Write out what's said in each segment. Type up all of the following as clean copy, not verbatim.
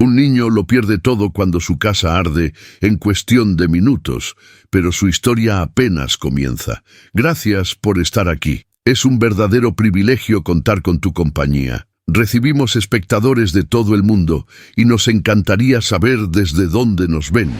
Un niño lo pierde todo cuando su casa arde en cuestión de minutos, pero su historia apenas comienza. Gracias por estar aquí. Es un verdadero privilegio contar con tu compañía. Recibimos espectadores de todo el mundo y nos encantaría saber desde dónde nos ven.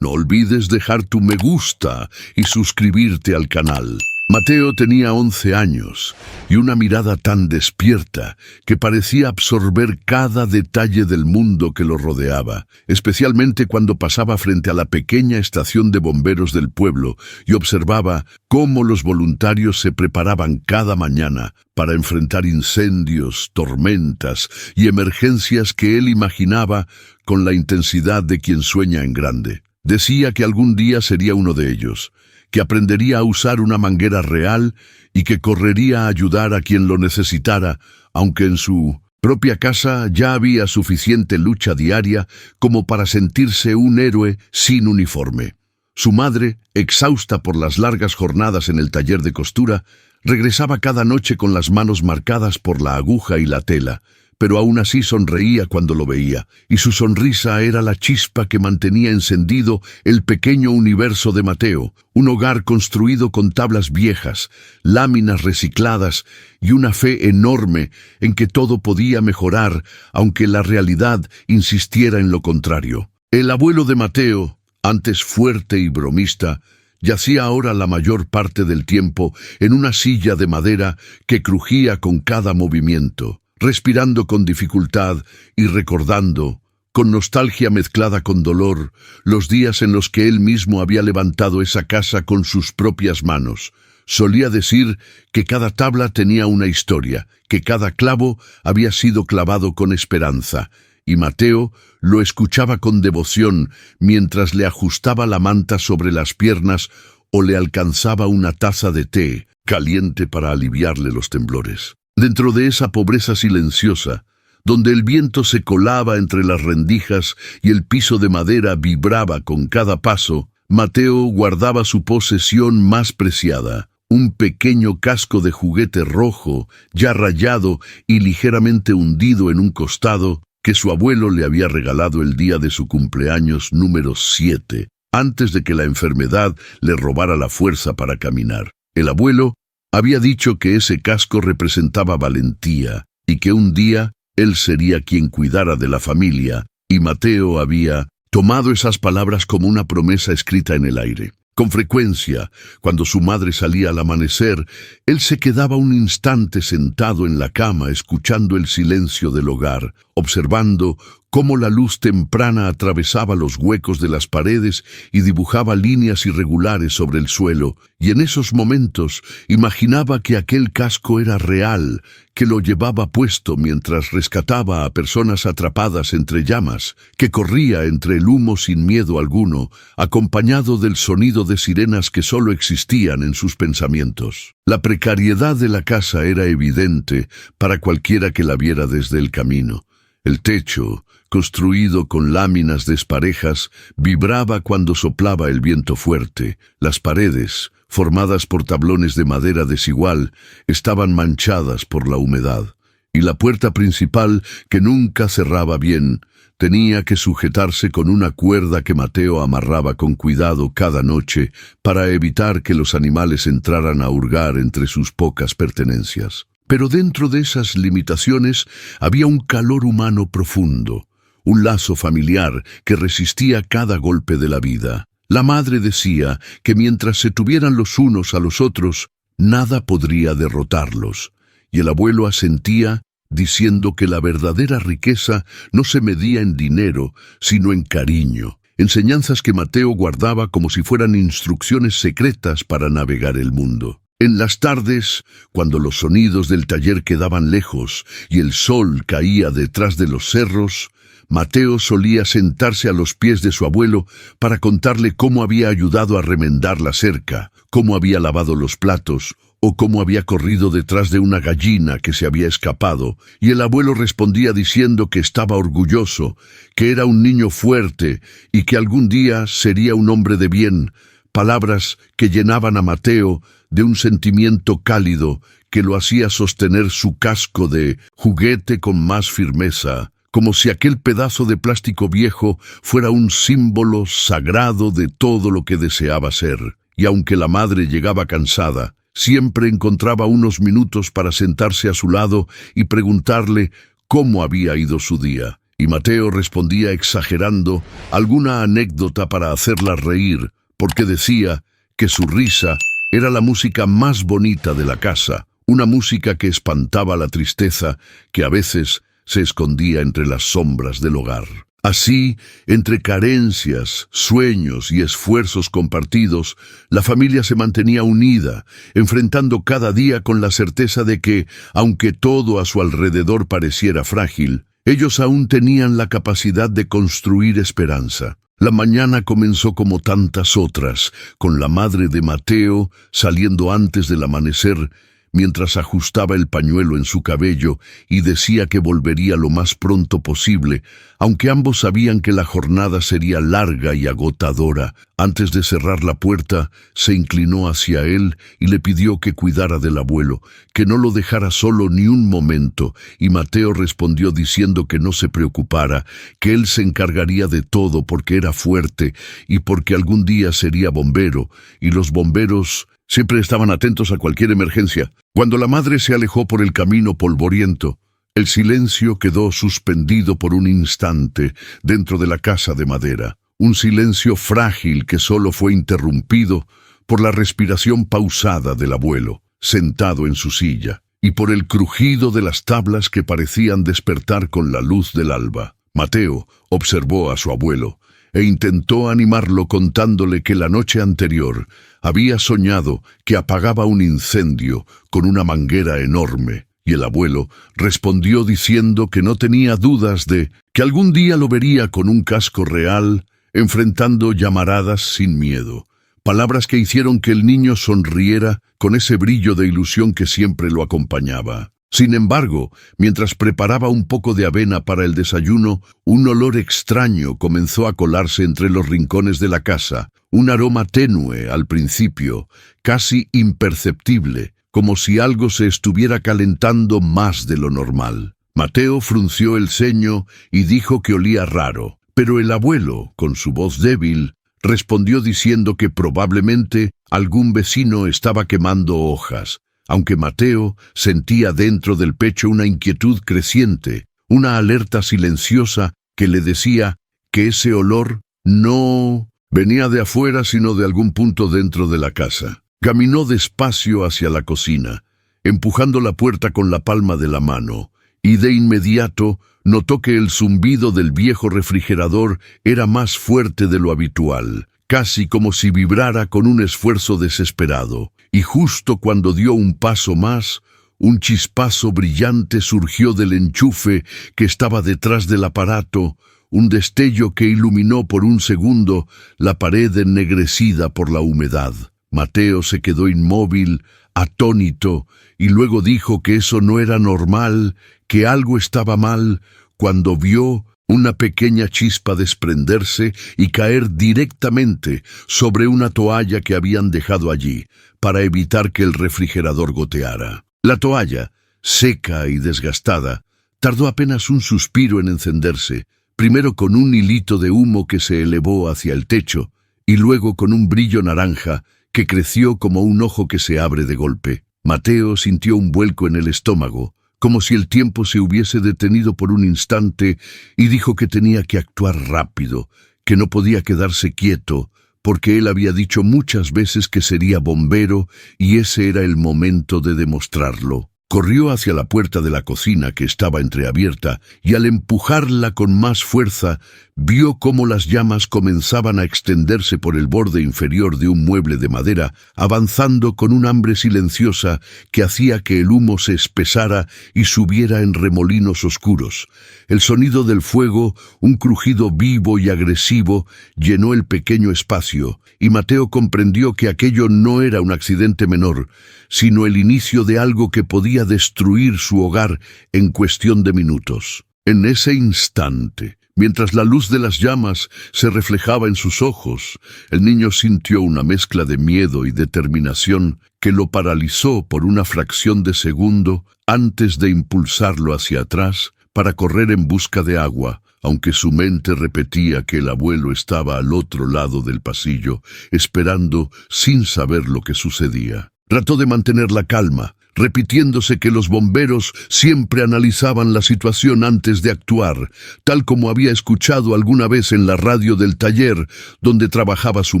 No olvides dejar tu me gusta y suscribirte al canal. Mateo tenía 11 años y una mirada tan despierta que parecía absorber cada detalle del mundo que lo rodeaba, especialmente cuando pasaba frente a la pequeña estación de bomberos del pueblo y observaba cómo los voluntarios se preparaban cada mañana para enfrentar incendios, tormentas y emergencias que él imaginaba con la intensidad de quien sueña en grande. Decía que algún día sería uno de ellos, que aprendería a usar una manguera real y que correría a ayudar a quien lo necesitara, aunque en su propia casa ya había suficiente lucha diaria como para sentirse un héroe sin uniforme. Su madre, exhausta por las largas jornadas en el taller de costura, regresaba cada noche con las manos marcadas por la aguja y la tela, pero aún así sonreía cuando lo veía, y su sonrisa era la chispa que mantenía encendido el pequeño universo de Mateo, un hogar construido con tablas viejas, láminas recicladas y una fe enorme en que todo podía mejorar, aunque la realidad insistiera en lo contrario. El abuelo de Mateo, antes fuerte y bromista, yacía ahora la mayor parte del tiempo en una silla de madera que crujía con cada movimiento, respirando con dificultad y recordando, con nostalgia mezclada con dolor, los días en los que él mismo había levantado esa casa con sus propias manos. Solía decir que cada tabla tenía una historia, que cada clavo había sido clavado con esperanza, y Mateo lo escuchaba con devoción mientras le ajustaba la manta sobre las piernas o le alcanzaba una taza de té caliente para aliviarle los temblores. Dentro de esa pobreza silenciosa, donde el viento se colaba entre las rendijas y el piso de madera vibraba con cada paso, Mateo guardaba su posesión más preciada, un pequeño casco de juguete rojo, ya rayado y ligeramente hundido en un costado, que su abuelo le había regalado el día de su cumpleaños número 7, antes de que la enfermedad le robara la fuerza para caminar. El abuelo había dicho que ese casco representaba valentía y que un día él sería quien cuidara de la familia, y Mateo había tomado esas palabras como una promesa escrita en el aire. Con frecuencia, cuando su madre salía al amanecer, él se quedaba un instante sentado en la cama escuchando el silencio del hogar, observando cómo la luz temprana atravesaba los huecos de las paredes y dibujaba líneas irregulares sobre el suelo, y en esos momentos imaginaba que aquel casco era real, que lo llevaba puesto mientras rescataba a personas atrapadas entre llamas, que corría entre el humo sin miedo alguno, acompañado del sonido de sirenas que solo existían en sus pensamientos. La precariedad de la casa era evidente para cualquiera que la viera desde el camino. El techo, construido con láminas desparejas, vibraba cuando soplaba el viento fuerte. Las paredes, formadas por tablones de madera desigual, estaban manchadas por la humedad, y la puerta principal, que nunca cerraba bien, tenía que sujetarse con una cuerda que Mateo amarraba con cuidado cada noche para evitar que los animales entraran a hurgar entre sus pocas pertenencias. Pero dentro de esas limitaciones había un calor humano profundo, un lazo familiar que resistía cada golpe de la vida. La madre decía que mientras se tuvieran los unos a los otros, nada podría derrotarlos, y el abuelo asentía diciendo que la verdadera riqueza no se medía en dinero, sino en cariño. Enseñanzas que Mateo guardaba como si fueran instrucciones secretas para navegar el mundo. En las tardes, cuando los sonidos del taller quedaban lejos y el sol caía detrás de los cerros, Mateo solía sentarse a los pies de su abuelo para contarle cómo había ayudado a remendar la cerca, cómo había lavado los platos o cómo había corrido detrás de una gallina que se había escapado, y el abuelo respondía diciendo que estaba orgulloso, que era un niño fuerte y que algún día sería un hombre de bien, palabras que llenaban a Mateo de un sentimiento cálido que lo hacía sostener su casco de juguete con más firmeza, como si aquel pedazo de plástico viejo fuera un símbolo sagrado de todo lo que deseaba ser. Y aunque la madre llegaba cansada, siempre encontraba unos minutos para sentarse a su lado y preguntarle cómo había ido su día. Y Mateo respondía exagerando alguna anécdota para hacerla reír, porque decía que su risa era la música más bonita de la casa, una música que espantaba la tristeza que a veces se escondía entre las sombras del hogar. Así, entre carencias, sueños y esfuerzos compartidos, la familia se mantenía unida, enfrentando cada día con la certeza de que, aunque todo a su alrededor pareciera frágil, ellos aún tenían la capacidad de construir esperanza. La mañana comenzó como tantas otras, con la madre de Mateo saliendo antes del amanecer, mientras ajustaba el pañuelo en su cabello y decía que volvería lo más pronto posible, aunque ambos sabían que la jornada sería larga y agotadora. Antes de cerrar la puerta, se inclinó hacia él y le pidió que cuidara del abuelo, que no lo dejara solo ni un momento, y Mateo respondió diciendo que no se preocupara, que él se encargaría de todo porque era fuerte y porque algún día sería bombero, y los bomberos siempre estaban atentos a cualquier emergencia. Cuando la madre se alejó por el camino polvoriento, el silencio quedó suspendido por un instante dentro de la casa de madera. Un silencio frágil que solo fue interrumpido por la respiración pausada del abuelo, sentado en su silla, y por el crujido de las tablas que parecían despertar con la luz del alba. Mateo observó a su abuelo e intentó animarlo contándole que la noche anterior había soñado que apagaba un incendio con una manguera enorme, y el abuelo respondió diciendo que no tenía dudas de que algún día lo vería con un casco real, enfrentando llamaradas sin miedo. Palabras que hicieron que el niño sonriera con ese brillo de ilusión que siempre lo acompañaba. Sin embargo, mientras preparaba un poco de avena para el desayuno, un olor extraño comenzó a colarse entre los rincones de la casa, un aroma tenue al principio, casi imperceptible, como si algo se estuviera calentando más de lo normal. Mateo frunció el ceño y dijo que olía raro, pero el abuelo, con su voz débil, respondió diciendo que probablemente algún vecino estaba quemando hojas, aunque Mateo sentía dentro del pecho una inquietud creciente, una alerta silenciosa que le decía que ese olor no venía de afuera sino de algún punto dentro de la casa. Caminó despacio hacia la cocina, empujando la puerta con la palma de la mano, y de inmediato notó que el zumbido del viejo refrigerador era más fuerte de lo habitual, casi como si vibrara con un esfuerzo desesperado. Y justo cuando dio un paso más, un chispazo brillante surgió del enchufe que estaba detrás del aparato, un destello que iluminó por un segundo la pared ennegrecida por la humedad. Mateo se quedó inmóvil, atónito, y luego dijo que eso no era normal, que algo estaba mal, cuando vio una pequeña chispa desprenderse y caer directamente sobre una toalla que habían dejado allí, para evitar que el refrigerador goteara. La toalla, seca y desgastada, tardó apenas un suspiro en encenderse, primero con un hilito de humo que se elevó hacia el techo, y luego con un brillo naranja que creció como un ojo que se abre de golpe. Mateo sintió un vuelco en el estómago, como si el tiempo se hubiese detenido por un instante, y dijo que tenía que actuar rápido, que no podía quedarse quieto, porque él había dicho muchas veces que sería bombero, y ese era el momento de demostrarlo. Corrió hacia la puerta de la cocina que estaba entreabierta, y al empujarla con más fuerza, vio cómo las llamas comenzaban a extenderse por el borde inferior de un mueble de madera, avanzando con un hambre silenciosa que hacía que el humo se espesara y subiera en remolinos oscuros. El sonido del fuego, un crujido vivo y agresivo, llenó el pequeño espacio, y Mateo comprendió que aquello no era un accidente menor, sino el inicio de algo que podía destruir su hogar en cuestión de minutos. En ese instante, mientras la luz de las llamas se reflejaba en sus ojos, el niño sintió una mezcla de miedo y determinación que lo paralizó por una fracción de segundo antes de impulsarlo hacia atrás para correr en busca de agua, aunque su mente repetía que el abuelo estaba al otro lado del pasillo, esperando sin saber lo que sucedía. Trató de mantener la calma, repitiéndose que los bomberos siempre analizaban la situación antes de actuar, tal como había escuchado alguna vez en la radio del taller donde trabajaba su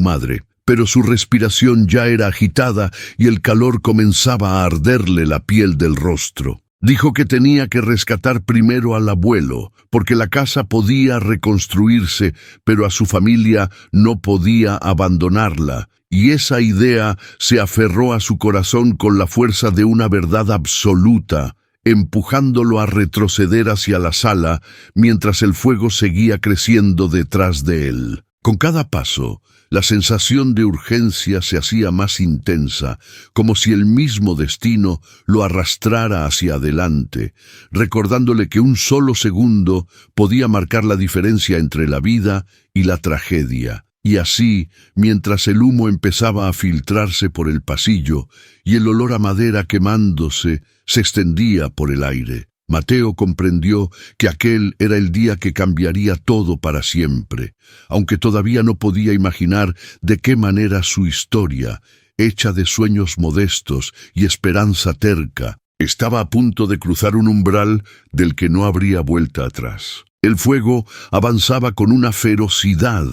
madre. Pero su respiración ya era agitada y el calor comenzaba a arderle la piel del rostro. Dijo que tenía que rescatar primero al abuelo, porque la casa podía reconstruirse, pero a su familia no podía abandonarla, y esa idea se aferró a su corazón con la fuerza de una verdad absoluta, empujándolo a retroceder hacia la sala mientras el fuego seguía creciendo detrás de él. Con cada paso, la sensación de urgencia se hacía más intensa, como si el mismo destino lo arrastrara hacia adelante, recordándole que un solo segundo podía marcar la diferencia entre la vida y la tragedia. Y así, mientras el humo empezaba a filtrarse por el pasillo y el olor a madera quemándose se extendía por el aire, Mateo comprendió que aquel era el día que cambiaría todo para siempre, aunque todavía no podía imaginar de qué manera su historia, hecha de sueños modestos y esperanza terca, estaba a punto de cruzar un umbral del que no habría vuelta atrás. El fuego avanzaba con una ferocidad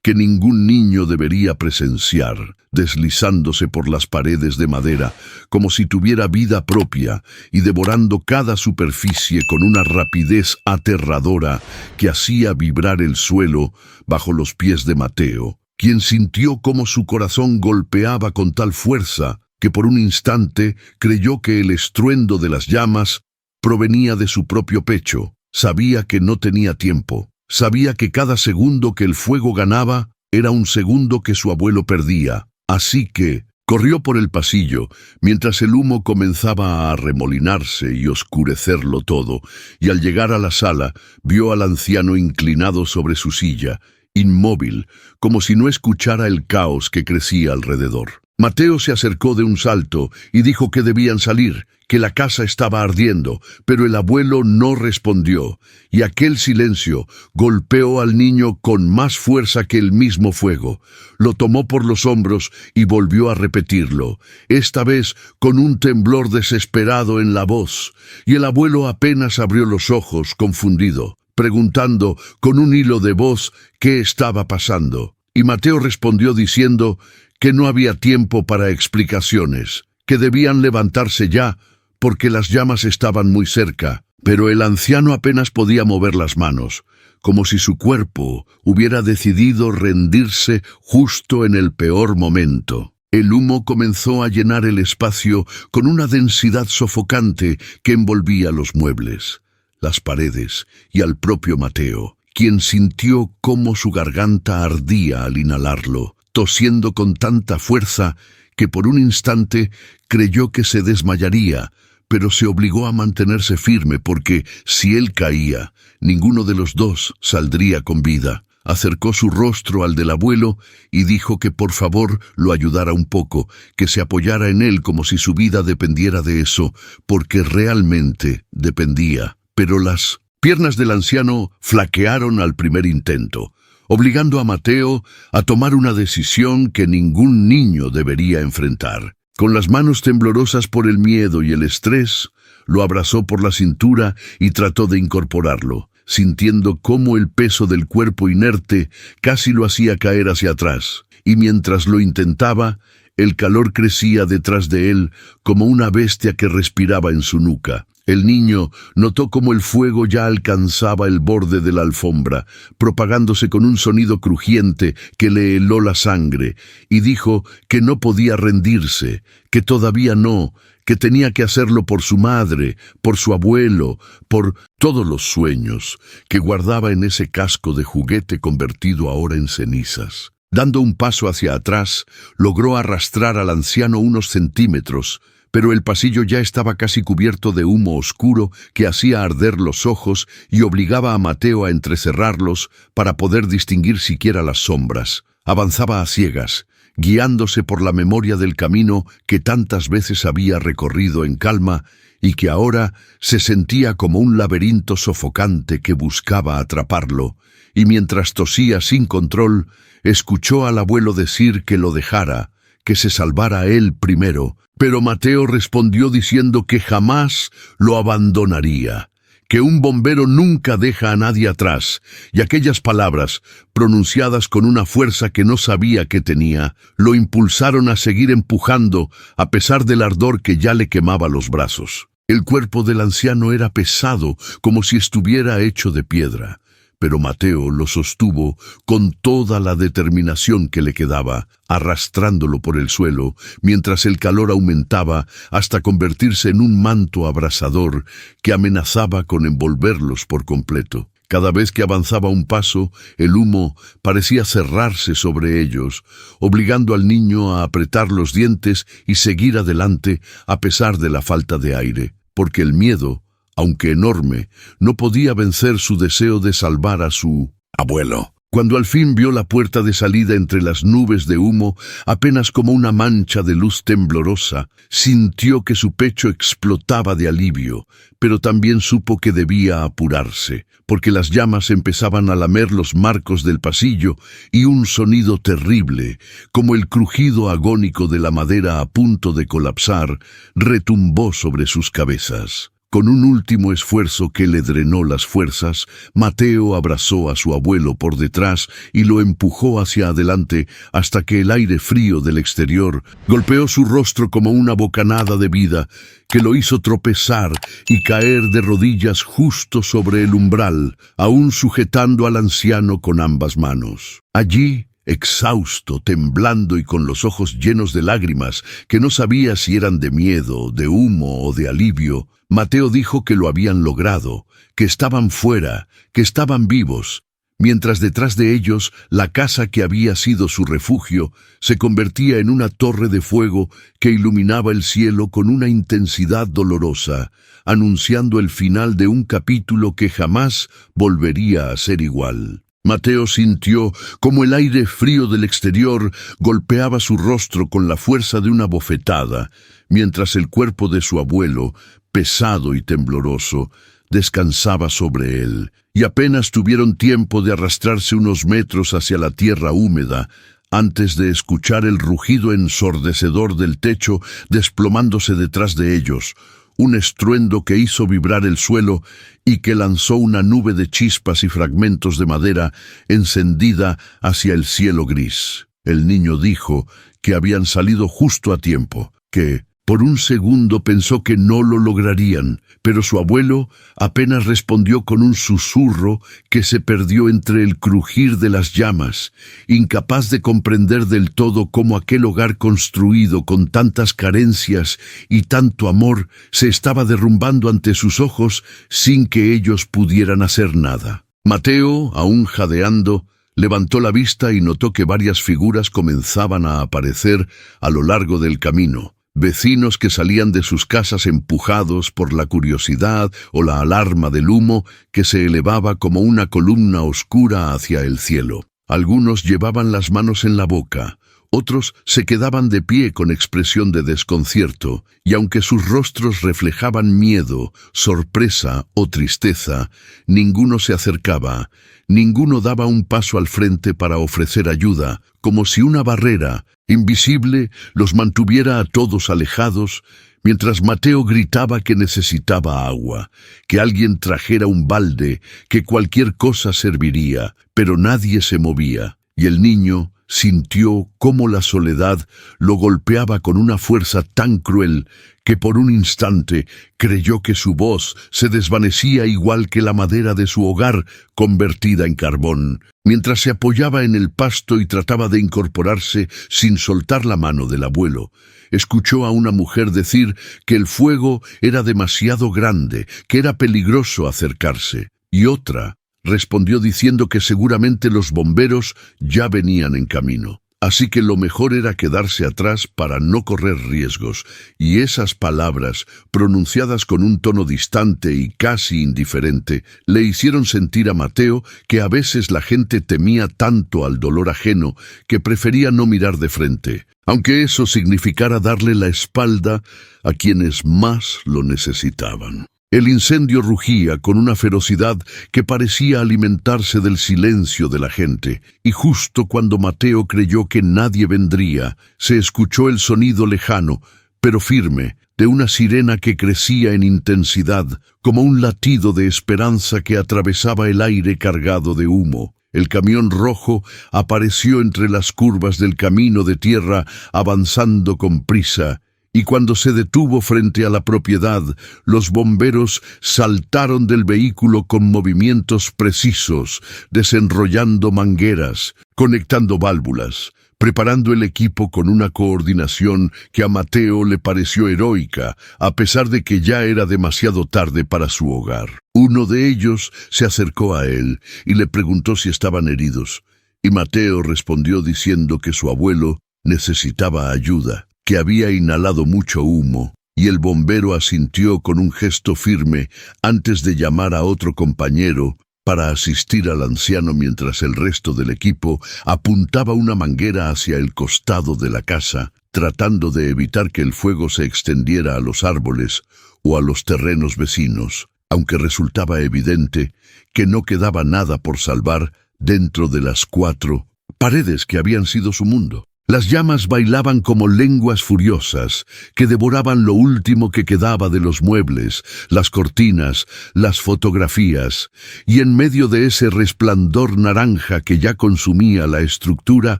que ningún niño debería presenciar, deslizándose por las paredes de madera como si tuviera vida propia y devorando cada superficie con una rapidez aterradora que hacía vibrar el suelo bajo los pies de Mateo, quien sintió cómo su corazón golpeaba con tal fuerza que por un instante creyó que el estruendo de las llamas provenía de su propio pecho. Sabía que no tenía tiempo. Sabía que cada segundo que el fuego ganaba era un segundo que su abuelo perdía. Así que corrió por el pasillo, mientras el humo comenzaba a arremolinarse y oscurecerlo todo, y al llegar a la sala, vio al anciano inclinado sobre su silla, inmóvil, como si no escuchara el caos que crecía alrededor. Mateo se acercó de un salto y dijo que debían salir, que la casa estaba ardiendo, pero el abuelo no respondió, y aquel silencio golpeó al niño con más fuerza que el mismo fuego. Lo tomó por los hombros y volvió a repetirlo, esta vez con un temblor desesperado en la voz, y el abuelo apenas abrió los ojos, confundido, preguntando con un hilo de voz qué estaba pasando. Y Mateo respondió diciendo que no había tiempo para explicaciones, que debían levantarse ya, porque las llamas estaban muy cerca. Pero el anciano apenas podía mover las manos, como si su cuerpo hubiera decidido rendirse justo en el peor momento. El humo comenzó a llenar el espacio con una densidad sofocante que envolvía los muebles, las paredes y al propio Mateo, quien sintió cómo su garganta ardía al inhalarlo, tosiendo con tanta fuerza que por un instante creyó que se desmayaría, pero se obligó a mantenerse firme porque, si él caía, ninguno de los dos saldría con vida. Acercó su rostro al del abuelo y dijo que por favor lo ayudara un poco, que se apoyara en él como si su vida dependiera de eso, porque realmente dependía. Pero las piernas del anciano flaquearon al primer intento, obligando a Mateo a tomar una decisión que ningún niño debería enfrentar. Con las manos temblorosas por el miedo y el estrés, lo abrazó por la cintura y trató de incorporarlo, sintiendo cómo el peso del cuerpo inerte casi lo hacía caer hacia atrás, y mientras lo intentaba, el calor crecía detrás de él como una bestia que respiraba en su nuca. El niño notó cómo el fuego ya alcanzaba el borde de la alfombra, propagándose con un sonido crujiente que le heló la sangre, y dijo que no podía rendirse, que todavía no, que tenía que hacerlo por su madre, por su abuelo, por todos los sueños que guardaba en ese casco de juguete convertido ahora en cenizas. Dando un paso hacia atrás, logró arrastrar al anciano unos centímetros, pero el pasillo ya estaba casi cubierto de humo oscuro que hacía arder los ojos y obligaba a Mateo a entrecerrarlos para poder distinguir siquiera las sombras. Avanzaba a ciegas, guiándose por la memoria del camino que tantas veces había recorrido en calma y que ahora se sentía como un laberinto sofocante que buscaba atraparlo, y mientras tosía sin control, escuchó al abuelo decir que lo dejara, que se salvara él primero, pero Mateo respondió diciendo que jamás lo abandonaría, que un bombero nunca deja a nadie atrás, y aquellas palabras, pronunciadas con una fuerza que no sabía que tenía, lo impulsaron a seguir empujando a pesar del ardor que ya le quemaba los brazos. El cuerpo del anciano era pesado, como si estuviera hecho de piedra, pero Mateo lo sostuvo con toda la determinación que le quedaba, arrastrándolo por el suelo, mientras el calor aumentaba hasta convertirse en un manto abrasador que amenazaba con envolverlos por completo. Cada vez que avanzaba un paso, el humo parecía cerrarse sobre ellos, obligando al niño a apretar los dientes y seguir adelante a pesar de la falta de aire, porque el miedo, aunque enorme, no podía vencer su deseo de salvar a su abuelo. Cuando al fin vio la puerta de salida entre las nubes de humo, apenas como una mancha de luz temblorosa, sintió que su pecho explotaba de alivio, pero también supo que debía apurarse, porque las llamas empezaban a lamer los marcos del pasillo y un sonido terrible, como el crujido agónico de la madera a punto de colapsar, retumbó sobre sus cabezas. Con un último esfuerzo que le drenó las fuerzas, Mateo abrazó a su abuelo por detrás y lo empujó hacia adelante hasta que el aire frío del exterior golpeó su rostro como una bocanada de vida que lo hizo tropezar y caer de rodillas justo sobre el umbral, aún sujetando al anciano con ambas manos. Allí, exhausto, temblando y con los ojos llenos de lágrimas, que no sabía si eran de miedo, de humo o de alivio, Mateo dijo que lo habían logrado, que estaban fuera, que estaban vivos, mientras detrás de ellos la casa que había sido su refugio se convertía en una torre de fuego que iluminaba el cielo con una intensidad dolorosa, anunciando el final de un capítulo que jamás volvería a ser igual. Mateo sintió como el aire frío del exterior golpeaba su rostro con la fuerza de una bofetada, mientras el cuerpo de su abuelo, pesado y tembloroso, descansaba sobre él, y apenas tuvieron tiempo de arrastrarse unos metros hacia la tierra húmeda, antes de escuchar el rugido ensordecedor del techo desplomándose detrás de ellos, un estruendo que hizo vibrar el suelo y que lanzó una nube de chispas y fragmentos de madera encendida hacia el cielo gris. El niño dijo que habían salido justo a tiempo, que por un segundo pensó que no lo lograrían, pero su abuelo apenas respondió con un susurro que se perdió entre el crujir de las llamas, incapaz de comprender del todo cómo aquel hogar construido con tantas carencias y tanto amor se estaba derrumbando ante sus ojos sin que ellos pudieran hacer nada. Mateo, aún jadeando, levantó la vista y notó que varias figuras comenzaban a aparecer a lo largo del camino. Vecinos que salían de sus casas empujados por la curiosidad o la alarma del humo que se elevaba como una columna oscura hacia el cielo. Algunos llevaban las manos en la boca, otros se quedaban de pie con expresión de desconcierto, y aunque sus rostros reflejaban miedo, sorpresa o tristeza, ninguno se acercaba, ninguno daba un paso al frente para ofrecer ayuda, como si una barrera invisible los mantuviera a todos alejados, mientras Mateo gritaba que necesitaba agua, que alguien trajera un balde, que cualquier cosa serviría, pero nadie se movía, y el niño sintió cómo la soledad lo golpeaba con una fuerza tan cruel que por un instante creyó que su voz se desvanecía igual que la madera de su hogar convertida en carbón. Mientras se apoyaba en el pasto y trataba de incorporarse sin soltar la mano del abuelo, escuchó a una mujer decir que el fuego era demasiado grande, que era peligroso acercarse, y otra respondió diciendo que seguramente los bomberos ya venían en camino. Así que lo mejor era quedarse atrás para no correr riesgos, y esas palabras, pronunciadas con un tono distante y casi indiferente, le hicieron sentir a Mateo que a veces la gente temía tanto al dolor ajeno que prefería no mirar de frente, aunque eso significara darle la espalda a quienes más lo necesitaban. El incendio rugía con una ferocidad que parecía alimentarse del silencio de la gente, y justo cuando Mateo creyó que nadie vendría, se escuchó el sonido lejano, pero firme, de una sirena que crecía en intensidad, como un latido de esperanza que atravesaba el aire cargado de humo. El camión rojo apareció entre las curvas del camino de tierra, avanzando con prisa, y cuando se detuvo frente a la propiedad, los bomberos saltaron del vehículo con movimientos precisos, desenrollando mangueras, conectando válvulas, preparando el equipo con una coordinación que a Mateo le pareció heroica, a pesar de que ya era demasiado tarde para su hogar. Uno de ellos se acercó a él y le preguntó si estaban heridos, y Mateo respondió diciendo que su abuelo necesitaba ayuda, que había inhalado mucho humo, y el bombero asintió con un gesto firme antes de llamar a otro compañero para asistir al anciano mientras el resto del equipo apuntaba una manguera hacia el costado de la casa, tratando de evitar que el fuego se extendiera a los árboles o a los terrenos vecinos, aunque resultaba evidente que no quedaba nada por salvar dentro de las 4 paredes que habían sido su mundo. Las llamas bailaban como lenguas furiosas que devoraban lo último que quedaba de los muebles, las cortinas, las fotografías, y en medio de ese resplandor naranja que ya consumía la estructura,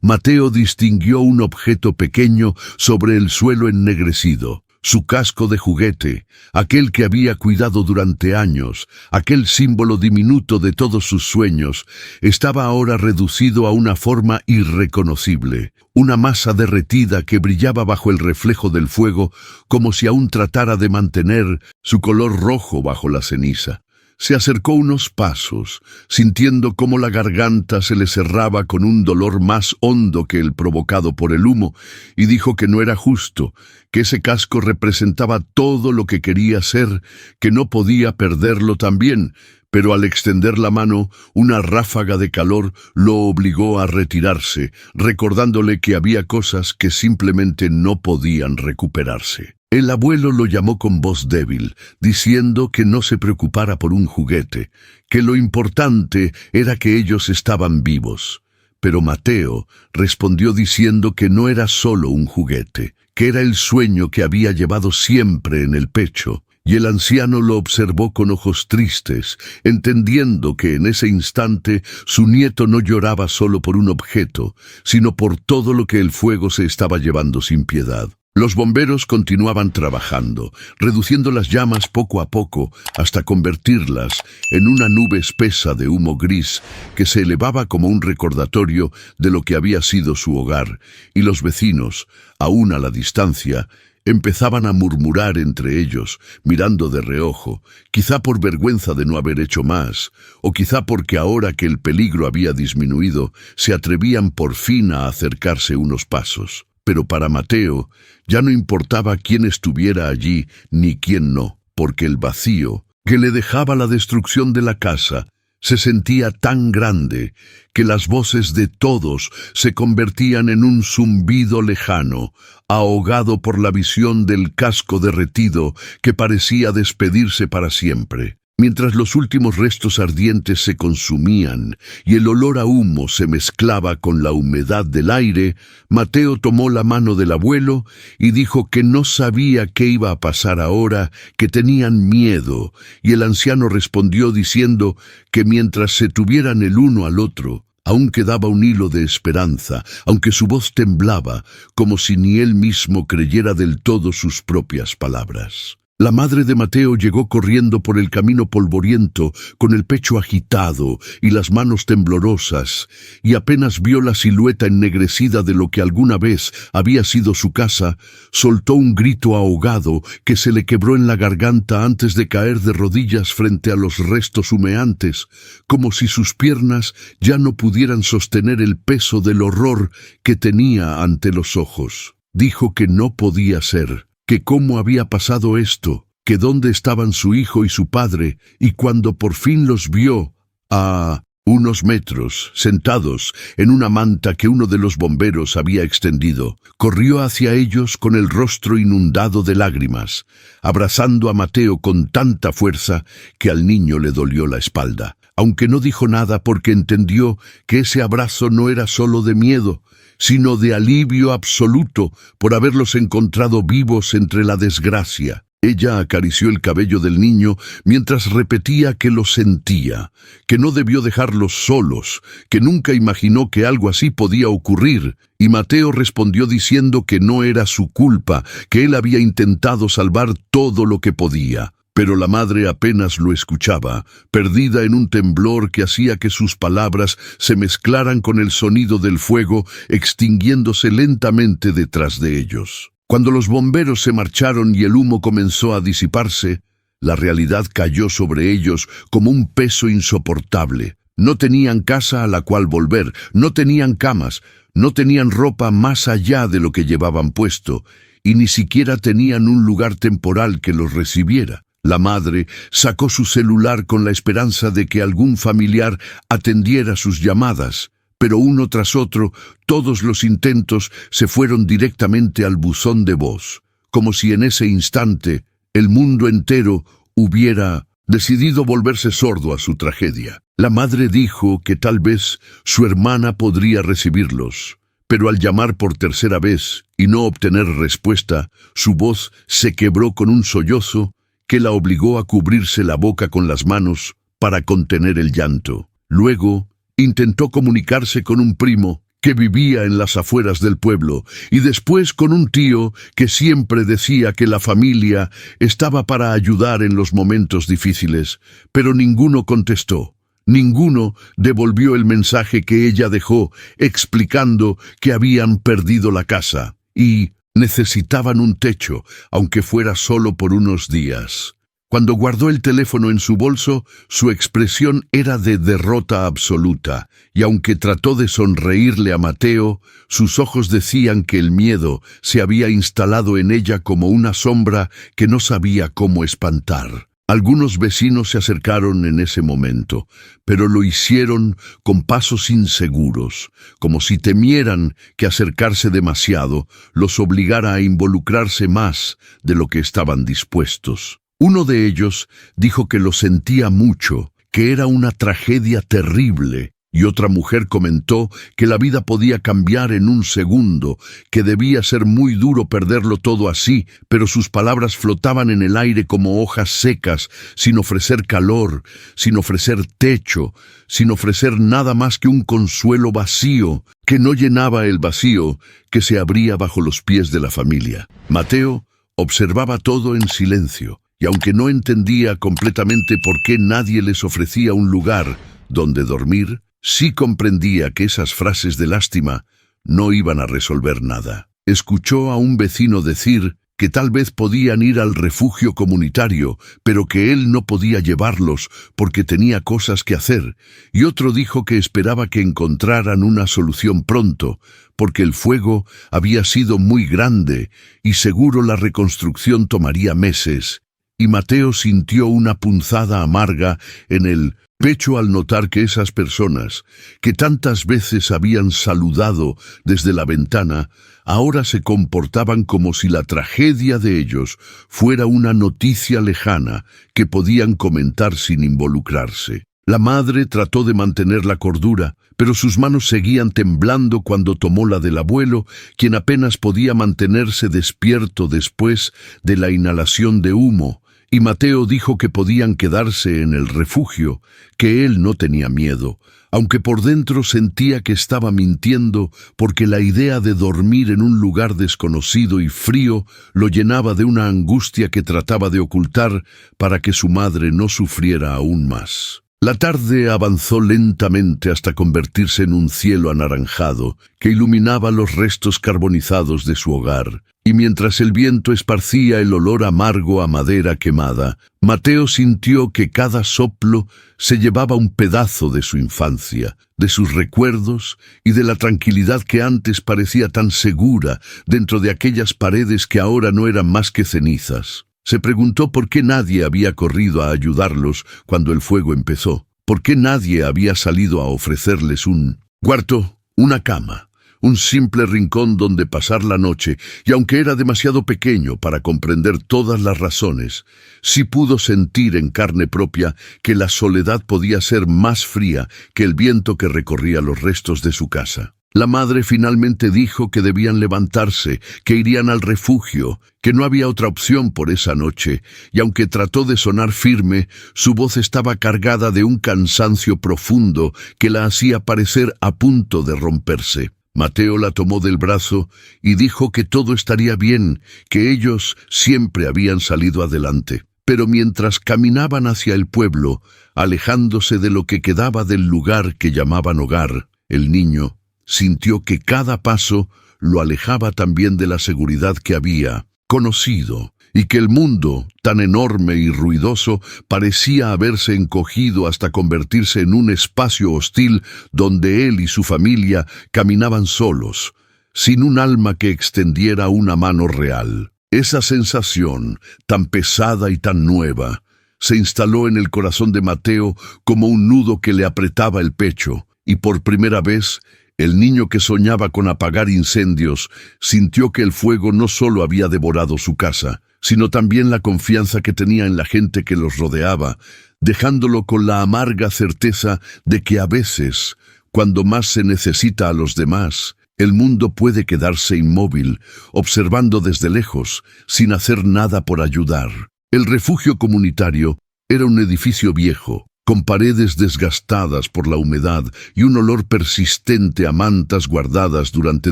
Mateo distinguió un objeto pequeño sobre el suelo ennegrecido. Su casco de juguete, aquel que había cuidado durante años, aquel símbolo diminuto de todos sus sueños, estaba ahora reducido a una forma irreconocible, una masa derretida que brillaba bajo el reflejo del fuego como si aún tratara de mantener su color rojo bajo la ceniza. Se acercó unos pasos, sintiendo cómo la garganta se le cerraba con un dolor más hondo que el provocado por el humo, y dijo que no era justo, que ese casco representaba todo lo que quería ser, que no podía perderlo también, pero al extender la mano, una ráfaga de calor lo obligó a retirarse, recordándole que había cosas que simplemente no podían recuperarse. El abuelo lo llamó con voz débil, diciendo que no se preocupara por un juguete, que lo importante era que ellos estaban vivos. Pero Mateo respondió diciendo que no era solo un juguete, que era el sueño que había llevado siempre en el pecho, y el anciano lo observó con ojos tristes, entendiendo que en ese instante su nieto no lloraba solo por un objeto, sino por todo lo que el fuego se estaba llevando sin piedad. Los bomberos continuaban trabajando, reduciendo las llamas poco a poco hasta convertirlas en una nube espesa de humo gris que se elevaba como un recordatorio de lo que había sido su hogar, y los vecinos, aún a la distancia, empezaban a murmurar entre ellos, mirando de reojo, quizá por vergüenza de no haber hecho más, o quizá porque ahora que el peligro había disminuido, se atrevían por fin a acercarse unos pasos. Pero para Mateo ya no importaba quién estuviera allí ni quién no, porque el vacío que le dejaba la destrucción de la casa se sentía tan grande que las voces de todos se convertían en un zumbido lejano, ahogado por la visión del casco derretido que parecía despedirse para siempre. Mientras los últimos restos ardientes se consumían y el olor a humo se mezclaba con la humedad del aire, Mateo tomó la mano del abuelo y dijo que no sabía qué iba a pasar ahora, que tenían miedo, y el anciano respondió diciendo que mientras se tuvieran el uno al otro, aún quedaba un hilo de esperanza, aunque su voz temblaba, como si ni él mismo creyera del todo sus propias palabras. La madre de Mateo llegó corriendo por el camino polvoriento, con el pecho agitado y las manos temblorosas, y apenas vio la silueta ennegrecida de lo que alguna vez había sido su casa, soltó un grito ahogado que se le quebró en la garganta antes de caer de rodillas frente a los restos humeantes, como si sus piernas ya no pudieran sostener el peso del horror que tenía ante los ojos. Dijo que no podía ser, que cómo había pasado esto, que dónde estaban su hijo y su padre, y cuando por fin los vio, a unos metros, sentados en una manta que uno de los bomberos había extendido, corrió hacia ellos con el rostro inundado de lágrimas, abrazando a Mateo con tanta fuerza que al niño le dolió la espalda, aunque no dijo nada porque entendió que ese abrazo no era solo de miedo, sino de alivio absoluto por haberlos encontrado vivos entre la desgracia. Ella acarició el cabello del niño mientras repetía que lo sentía, que no debió dejarlos solos, que nunca imaginó que algo así podía ocurrir, y Mateo respondió diciendo que no era su culpa, que él había intentado salvar todo lo que podía. Pero la madre apenas lo escuchaba, perdida en un temblor que hacía que sus palabras se mezclaran con el sonido del fuego, extinguiéndose lentamente detrás de ellos. Cuando los bomberos se marcharon y el humo comenzó a disiparse, la realidad cayó sobre ellos como un peso insoportable. No tenían casa a la cual volver, no tenían camas, no tenían ropa más allá de lo que llevaban puesto, y ni siquiera tenían un lugar temporal que los recibiera. La madre sacó su celular con la esperanza de que algún familiar atendiera sus llamadas, pero uno tras otro, todos los intentos se fueron directamente al buzón de voz, como si en ese instante el mundo entero hubiera decidido volverse sordo a su tragedia. La madre dijo que tal vez su hermana podría recibirlos, pero al llamar por tercera vez y no obtener respuesta, su voz se quebró con un sollozo que la obligó a cubrirse la boca con las manos para contener el llanto. Luego, intentó comunicarse con un primo que vivía en las afueras del pueblo, y después con un tío que siempre decía que la familia estaba para ayudar en los momentos difíciles, pero ninguno contestó. Ninguno devolvió el mensaje que ella dejó, explicando que habían perdido la casa y necesitaban un techo, aunque fuera solo por unos días. Cuando guardó el teléfono en su bolso, su expresión era de derrota absoluta, y aunque trató de sonreírle a Mateo, sus ojos decían que el miedo se había instalado en ella como una sombra que no sabía cómo espantar. Algunos vecinos se acercaron en ese momento, pero lo hicieron con pasos inseguros, como si temieran que acercarse demasiado los obligara a involucrarse más de lo que estaban dispuestos. Uno de ellos dijo que lo sentía mucho, que era una tragedia terrible, y otra mujer comentó que la vida podía cambiar en un segundo, que debía ser muy duro perderlo todo así, pero sus palabras flotaban en el aire como hojas secas, sin ofrecer calor, sin ofrecer techo, sin ofrecer nada más que un consuelo vacío, que no llenaba el vacío que se abría bajo los pies de la familia. Mateo observaba todo en silencio, y aunque no entendía completamente por qué nadie les ofrecía un lugar donde dormir, sí comprendía que esas frases de lástima no iban a resolver nada. Escuchó a un vecino decir que tal vez podían ir al refugio comunitario, pero que él no podía llevarlos porque tenía cosas que hacer, y otro dijo que esperaba que encontraran una solución pronto, porque el fuego había sido muy grande y seguro la reconstrucción tomaría meses, y Mateo sintió una punzada amarga en el pecho al notar que esas personas, que tantas veces habían saludado desde la ventana, ahora se comportaban como si la tragedia de ellos fuera una noticia lejana que podían comentar sin involucrarse. La madre trató de mantener la cordura, pero sus manos seguían temblando cuando tomó la del abuelo, quien apenas podía mantenerse despierto después de la inhalación de humo, y Mateo dijo que podían quedarse en el refugio, que él no tenía miedo, aunque por dentro sentía que estaba mintiendo porque la idea de dormir en un lugar desconocido y frío lo llenaba de una angustia que trataba de ocultar para que su madre no sufriera aún más. La tarde avanzó lentamente hasta convertirse en un cielo anaranjado que iluminaba los restos carbonizados de su hogar, y mientras el viento esparcía el olor amargo a madera quemada, Mateo sintió que cada soplo se llevaba un pedazo de su infancia, de sus recuerdos y de la tranquilidad que antes parecía tan segura dentro de aquellas paredes que ahora no eran más que cenizas. Se preguntó por qué nadie había corrido a ayudarlos cuando el fuego empezó, por qué nadie había salido a ofrecerles un cuarto, una cama, un simple rincón donde pasar la noche, y aunque era demasiado pequeño para comprender todas las razones, sí pudo sentir en carne propia que la soledad podía ser más fría que el viento que recorría los restos de su casa. La madre finalmente dijo que debían levantarse, que irían al refugio, que no había otra opción por esa noche, y aunque trató de sonar firme, su voz estaba cargada de un cansancio profundo que la hacía parecer a punto de romperse. Mateo la tomó del brazo y dijo que todo estaría bien, que ellos siempre habían salido adelante. Pero mientras caminaban hacia el pueblo, alejándose de lo que quedaba del lugar que llamaban hogar, el niño sintió que cada paso lo alejaba también de la seguridad que había conocido, y que el mundo, tan enorme y ruidoso, parecía haberse encogido hasta convertirse en un espacio hostil donde él y su familia caminaban solos, sin un alma que extendiera una mano real. Esa sensación, tan pesada y tan nueva, se instaló en el corazón de Mateo como un nudo que le apretaba el pecho, y por primera vez el niño que soñaba con apagar incendios sintió que el fuego no solo había devorado su casa, sino también la confianza que tenía en la gente que los rodeaba, dejándolo con la amarga certeza de que a veces, cuando más se necesita a los demás, el mundo puede quedarse inmóvil, observando desde lejos, sin hacer nada por ayudar. El refugio comunitario era un edificio viejo, con paredes desgastadas por la humedad y un olor persistente a mantas guardadas durante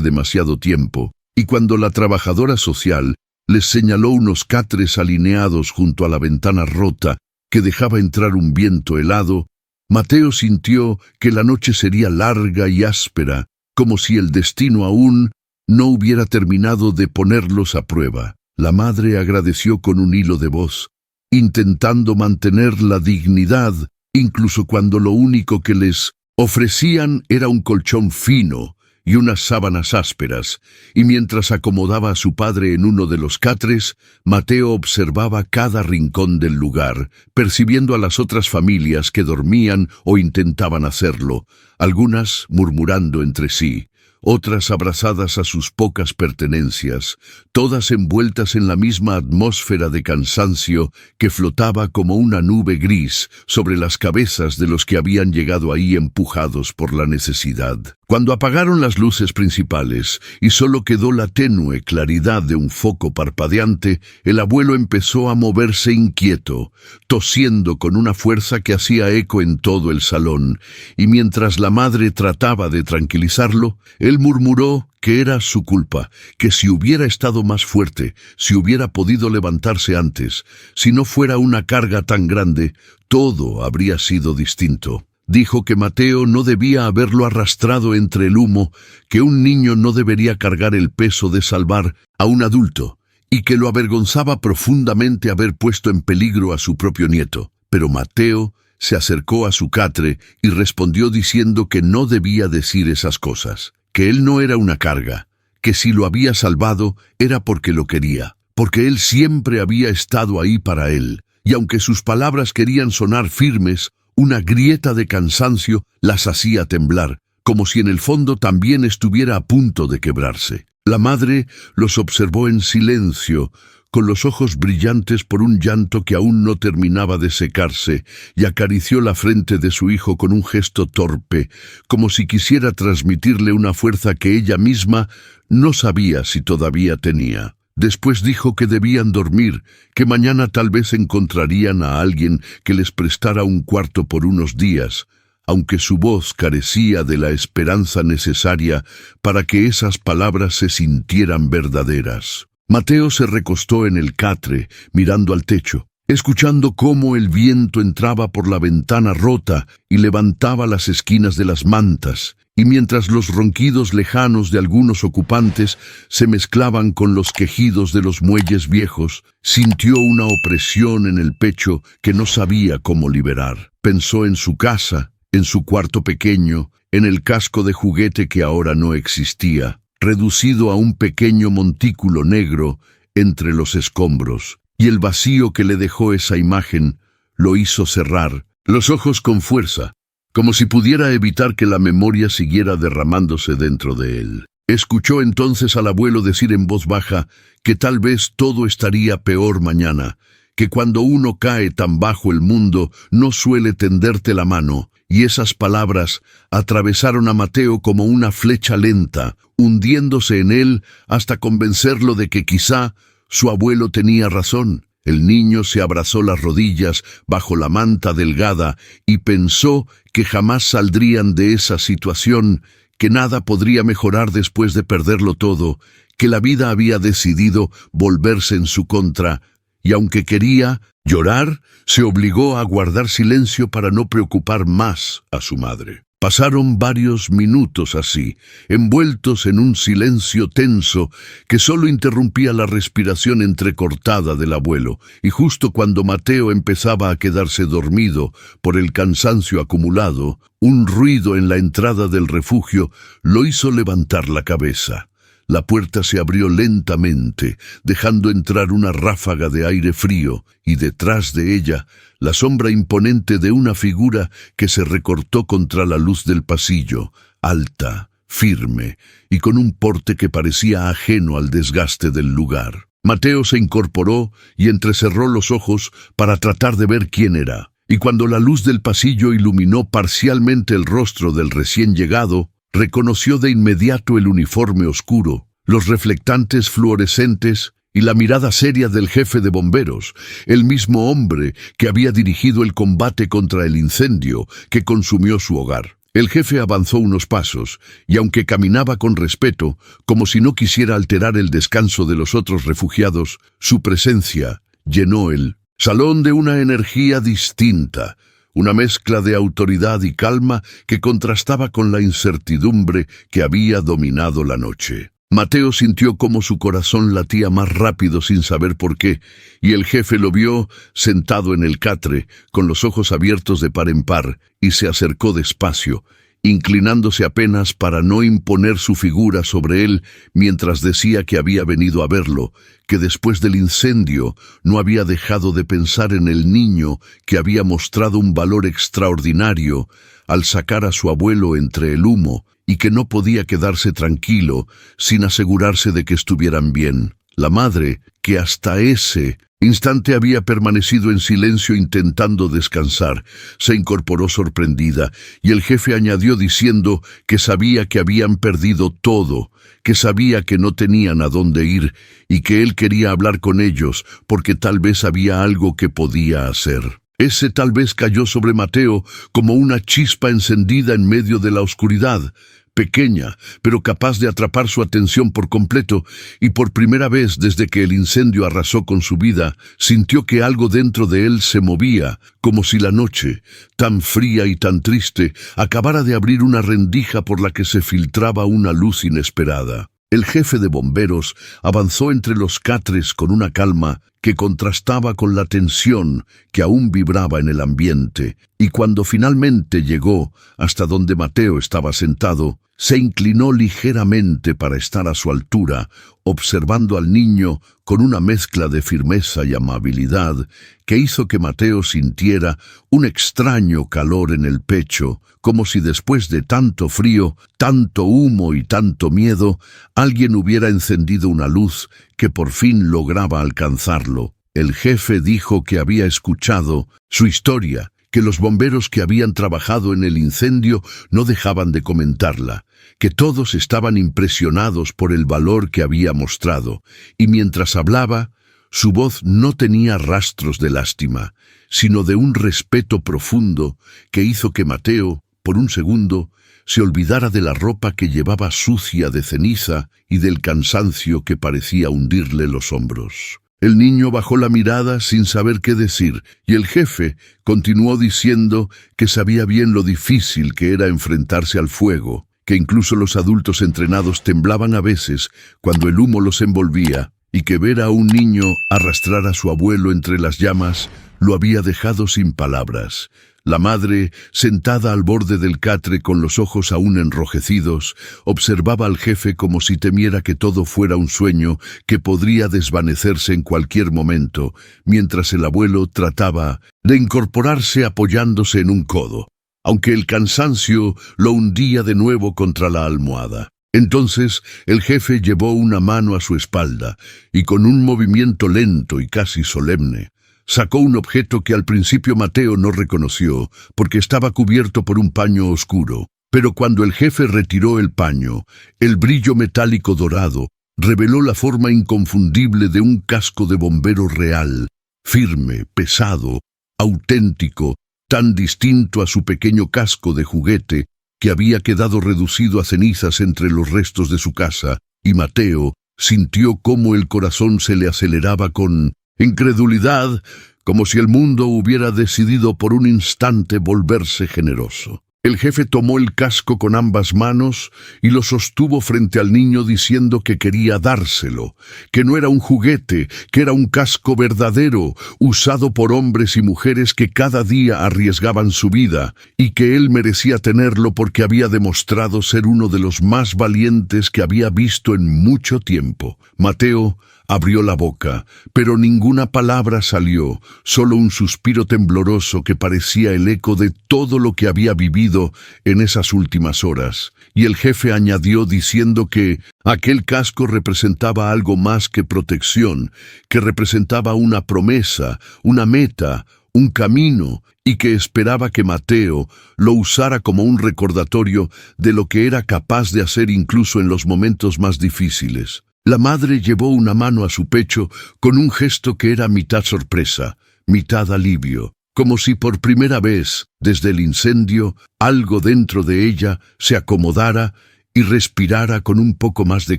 demasiado tiempo, y cuando la trabajadora social les señaló unos catres alineados junto a la ventana rota que dejaba entrar un viento helado, Mateo sintió que la noche sería larga y áspera, como si el destino aún no hubiera terminado de ponerlos a prueba. La madre agradeció con un hilo de voz, intentando mantener la dignidad, incluso cuando lo único que les ofrecían era un colchón fino y unas sábanas ásperas, y mientras acomodaba a su padre en uno de los catres, Mateo observaba cada rincón del lugar, percibiendo a las otras familias que dormían o intentaban hacerlo, algunas murmurando entre sí, otras abrazadas a sus pocas pertenencias, todas envueltas en la misma atmósfera de cansancio que flotaba como una nube gris sobre las cabezas de los que habían llegado ahí empujados por la necesidad. Cuando apagaron las luces principales y solo quedó la tenue claridad de un foco parpadeante, el abuelo empezó a moverse inquieto, tosiendo con una fuerza que hacía eco en todo el salón, y mientras la madre trataba de tranquilizarlo, él murmuró que era su culpa, que si hubiera estado más fuerte, si hubiera podido levantarse antes, si no fuera una carga tan grande, todo habría sido distinto. Dijo que Mateo no debía haberlo arrastrado entre el humo, que un niño no debería cargar el peso de salvar a un adulto, y que lo avergonzaba profundamente haber puesto en peligro a su propio nieto. Pero Mateo se acercó a su catre y respondió diciendo que no debía decir esas cosas, que él no era una carga, que si lo había salvado era porque lo quería, porque él siempre había estado ahí para él, y aunque sus palabras querían sonar firmes, una grieta de cansancio las hacía temblar, como si en el fondo también estuviera a punto de quebrarse. La madre los observó en silencio, con los ojos brillantes por un llanto que aún no terminaba de secarse, y acarició la frente de su hijo con un gesto torpe, como si quisiera transmitirle una fuerza que ella misma no sabía si todavía tenía. Después dijo que debían dormir, que mañana tal vez encontrarían a alguien que les prestara un cuarto por unos días, aunque su voz carecía de la esperanza necesaria para que esas palabras se sintieran verdaderas. Mateo se recostó en el catre, mirando al techo, escuchando cómo el viento entraba por la ventana rota y levantaba las esquinas de las mantas, y mientras los ronquidos lejanos de algunos ocupantes se mezclaban con los quejidos de los muelles viejos, sintió una opresión en el pecho que no sabía cómo liberar. Pensó en su casa, en su cuarto pequeño, en el casco de juguete que ahora no existía, reducido a un pequeño montículo negro entre los escombros, y el vacío que le dejó esa imagen lo hizo cerrar los ojos con fuerza, como si pudiera evitar que la memoria siguiera derramándose dentro de él. Escuchó entonces al abuelo decir en voz baja que tal vez todo estaría peor mañana, que cuando uno cae tan bajo el mundo no suele tenderte la mano, y esas palabras atravesaron a Mateo como una flecha lenta, hundiéndose en él hasta convencerlo de que quizá su abuelo tenía razón. El niño se abrazó las rodillas bajo la manta delgada y pensó que jamás saldrían de esa situación, que nada podría mejorar después de perderlo todo, que la vida había decidido volverse en su contra, y aunque quería llorar, se obligó a guardar silencio para no preocupar más a su madre. Pasaron varios minutos así, envueltos en un silencio tenso que solo interrumpía la respiración entrecortada del abuelo, y justo cuando Mateo empezaba a quedarse dormido por el cansancio acumulado, un ruido en la entrada del refugio lo hizo levantar la cabeza. La puerta se abrió lentamente, dejando entrar una ráfaga de aire frío, y detrás de ella, la sombra imponente de una figura que se recortó contra la luz del pasillo, alta, firme, y con un porte que parecía ajeno al desgaste del lugar. Mateo se incorporó y entrecerró los ojos para tratar de ver quién era, y cuando la luz del pasillo iluminó parcialmente el rostro del recién llegado, reconoció de inmediato el uniforme oscuro, los reflectantes fluorescentes y la mirada seria del jefe de bomberos, el mismo hombre que había dirigido el combate contra el incendio que consumió su hogar. El jefe avanzó unos pasos, y aunque caminaba con respeto, como si no quisiera alterar el descanso de los otros refugiados, su presencia llenó el salón de una energía distinta, una mezcla de autoridad y calma que contrastaba con la incertidumbre que había dominado la noche. Mateo sintió cómo su corazón latía más rápido sin saber por qué, y el jefe lo vio sentado en el catre, con los ojos abiertos de par en par, y se acercó despacio, inclinándose apenas para no imponer su figura sobre él mientras decía que había venido a verlo, que después del incendio no había dejado de pensar en el niño que había mostrado un valor extraordinario al sacar a su abuelo entre el humo, y que no podía quedarse tranquilo sin asegurarse de que estuvieran bien. La madre, que hasta ese instante había permanecido en silencio intentando descansar, se incorporó sorprendida, y el jefe añadió diciendo que sabía que habían perdido todo, que sabía que no tenían a dónde ir, y que él quería hablar con ellos porque tal vez había algo que podía hacer. Ese tal vez cayó sobre Mateo como una chispa encendida en medio de la oscuridad, pequeña, pero capaz de atrapar su atención por completo, y por primera vez desde que el incendio arrasó con su vida, sintió que algo dentro de él se movía, como si la noche, tan fría y tan triste, acabara de abrir una rendija por la que se filtraba una luz inesperada. El jefe de bomberos avanzó entre los catres con una calma que contrastaba con la tensión que aún vibraba en el ambiente, y cuando finalmente llegó hasta donde Mateo estaba sentado, se inclinó ligeramente para estar a su altura, observando al niño con una mezcla de firmeza y amabilidad que hizo que Mateo sintiera un extraño calor en el pecho, como si después de tanto frío, tanto humo y tanto miedo, alguien hubiera encendido una luz que por fin lograba alcanzarlo. El jefe dijo que había escuchado su historia, que los bomberos que habían trabajado en el incendio no dejaban de comentarla, que todos estaban impresionados por el valor que había mostrado, y mientras hablaba, su voz no tenía rastros de lástima, sino de un respeto profundo que hizo que Mateo por un segundo, se olvidara de la ropa que llevaba sucia de ceniza y del cansancio que parecía hundirle los hombros. El niño bajó la mirada sin saber qué decir, y el jefe continuó diciendo que sabía bien lo difícil que era enfrentarse al fuego, que incluso los adultos entrenados temblaban a veces cuando el humo los envolvía, y que ver a un niño arrastrar a su abuelo entre las llamas lo había dejado sin palabras. La madre, sentada al borde del catre con los ojos aún enrojecidos, observaba al jefe como si temiera que todo fuera un sueño que podría desvanecerse en cualquier momento, mientras el abuelo trataba de incorporarse apoyándose en un codo, aunque el cansancio lo hundía de nuevo contra la almohada. Entonces el jefe llevó una mano a su espalda y con un movimiento lento y casi solemne, sacó un objeto que al principio Mateo no reconoció porque estaba cubierto por un paño oscuro. Pero cuando el jefe retiró el paño, el brillo metálico dorado reveló la forma inconfundible de un casco de bombero real, firme, pesado, auténtico, tan distinto a su pequeño casco de juguete que había quedado reducido a cenizas entre los restos de su casa, y Mateo sintió cómo el corazón se le aceleraba con incredulidad, como si el mundo hubiera decidido por un instante volverse generoso. El jefe tomó el casco con ambas manos y lo sostuvo frente al niño diciendo que quería dárselo, que no era un juguete, que era un casco verdadero, usado por hombres y mujeres que cada día arriesgaban su vida, y que él merecía tenerlo porque había demostrado ser uno de los más valientes que había visto en mucho tiempo. Mateo abrió la boca, pero ninguna palabra salió, solo un suspiro tembloroso que parecía el eco de todo lo que había vivido en esas últimas horas. Y el jefe añadió diciendo que aquel casco representaba algo más que protección, que representaba una promesa, una meta, un camino, y que esperaba que Mateo lo usara como un recordatorio de lo que era capaz de hacer incluso en los momentos más difíciles. La madre llevó una mano a su pecho con un gesto que era mitad sorpresa, mitad alivio, como si por primera vez, desde el incendio, algo dentro de ella se acomodara y respirara con un poco más de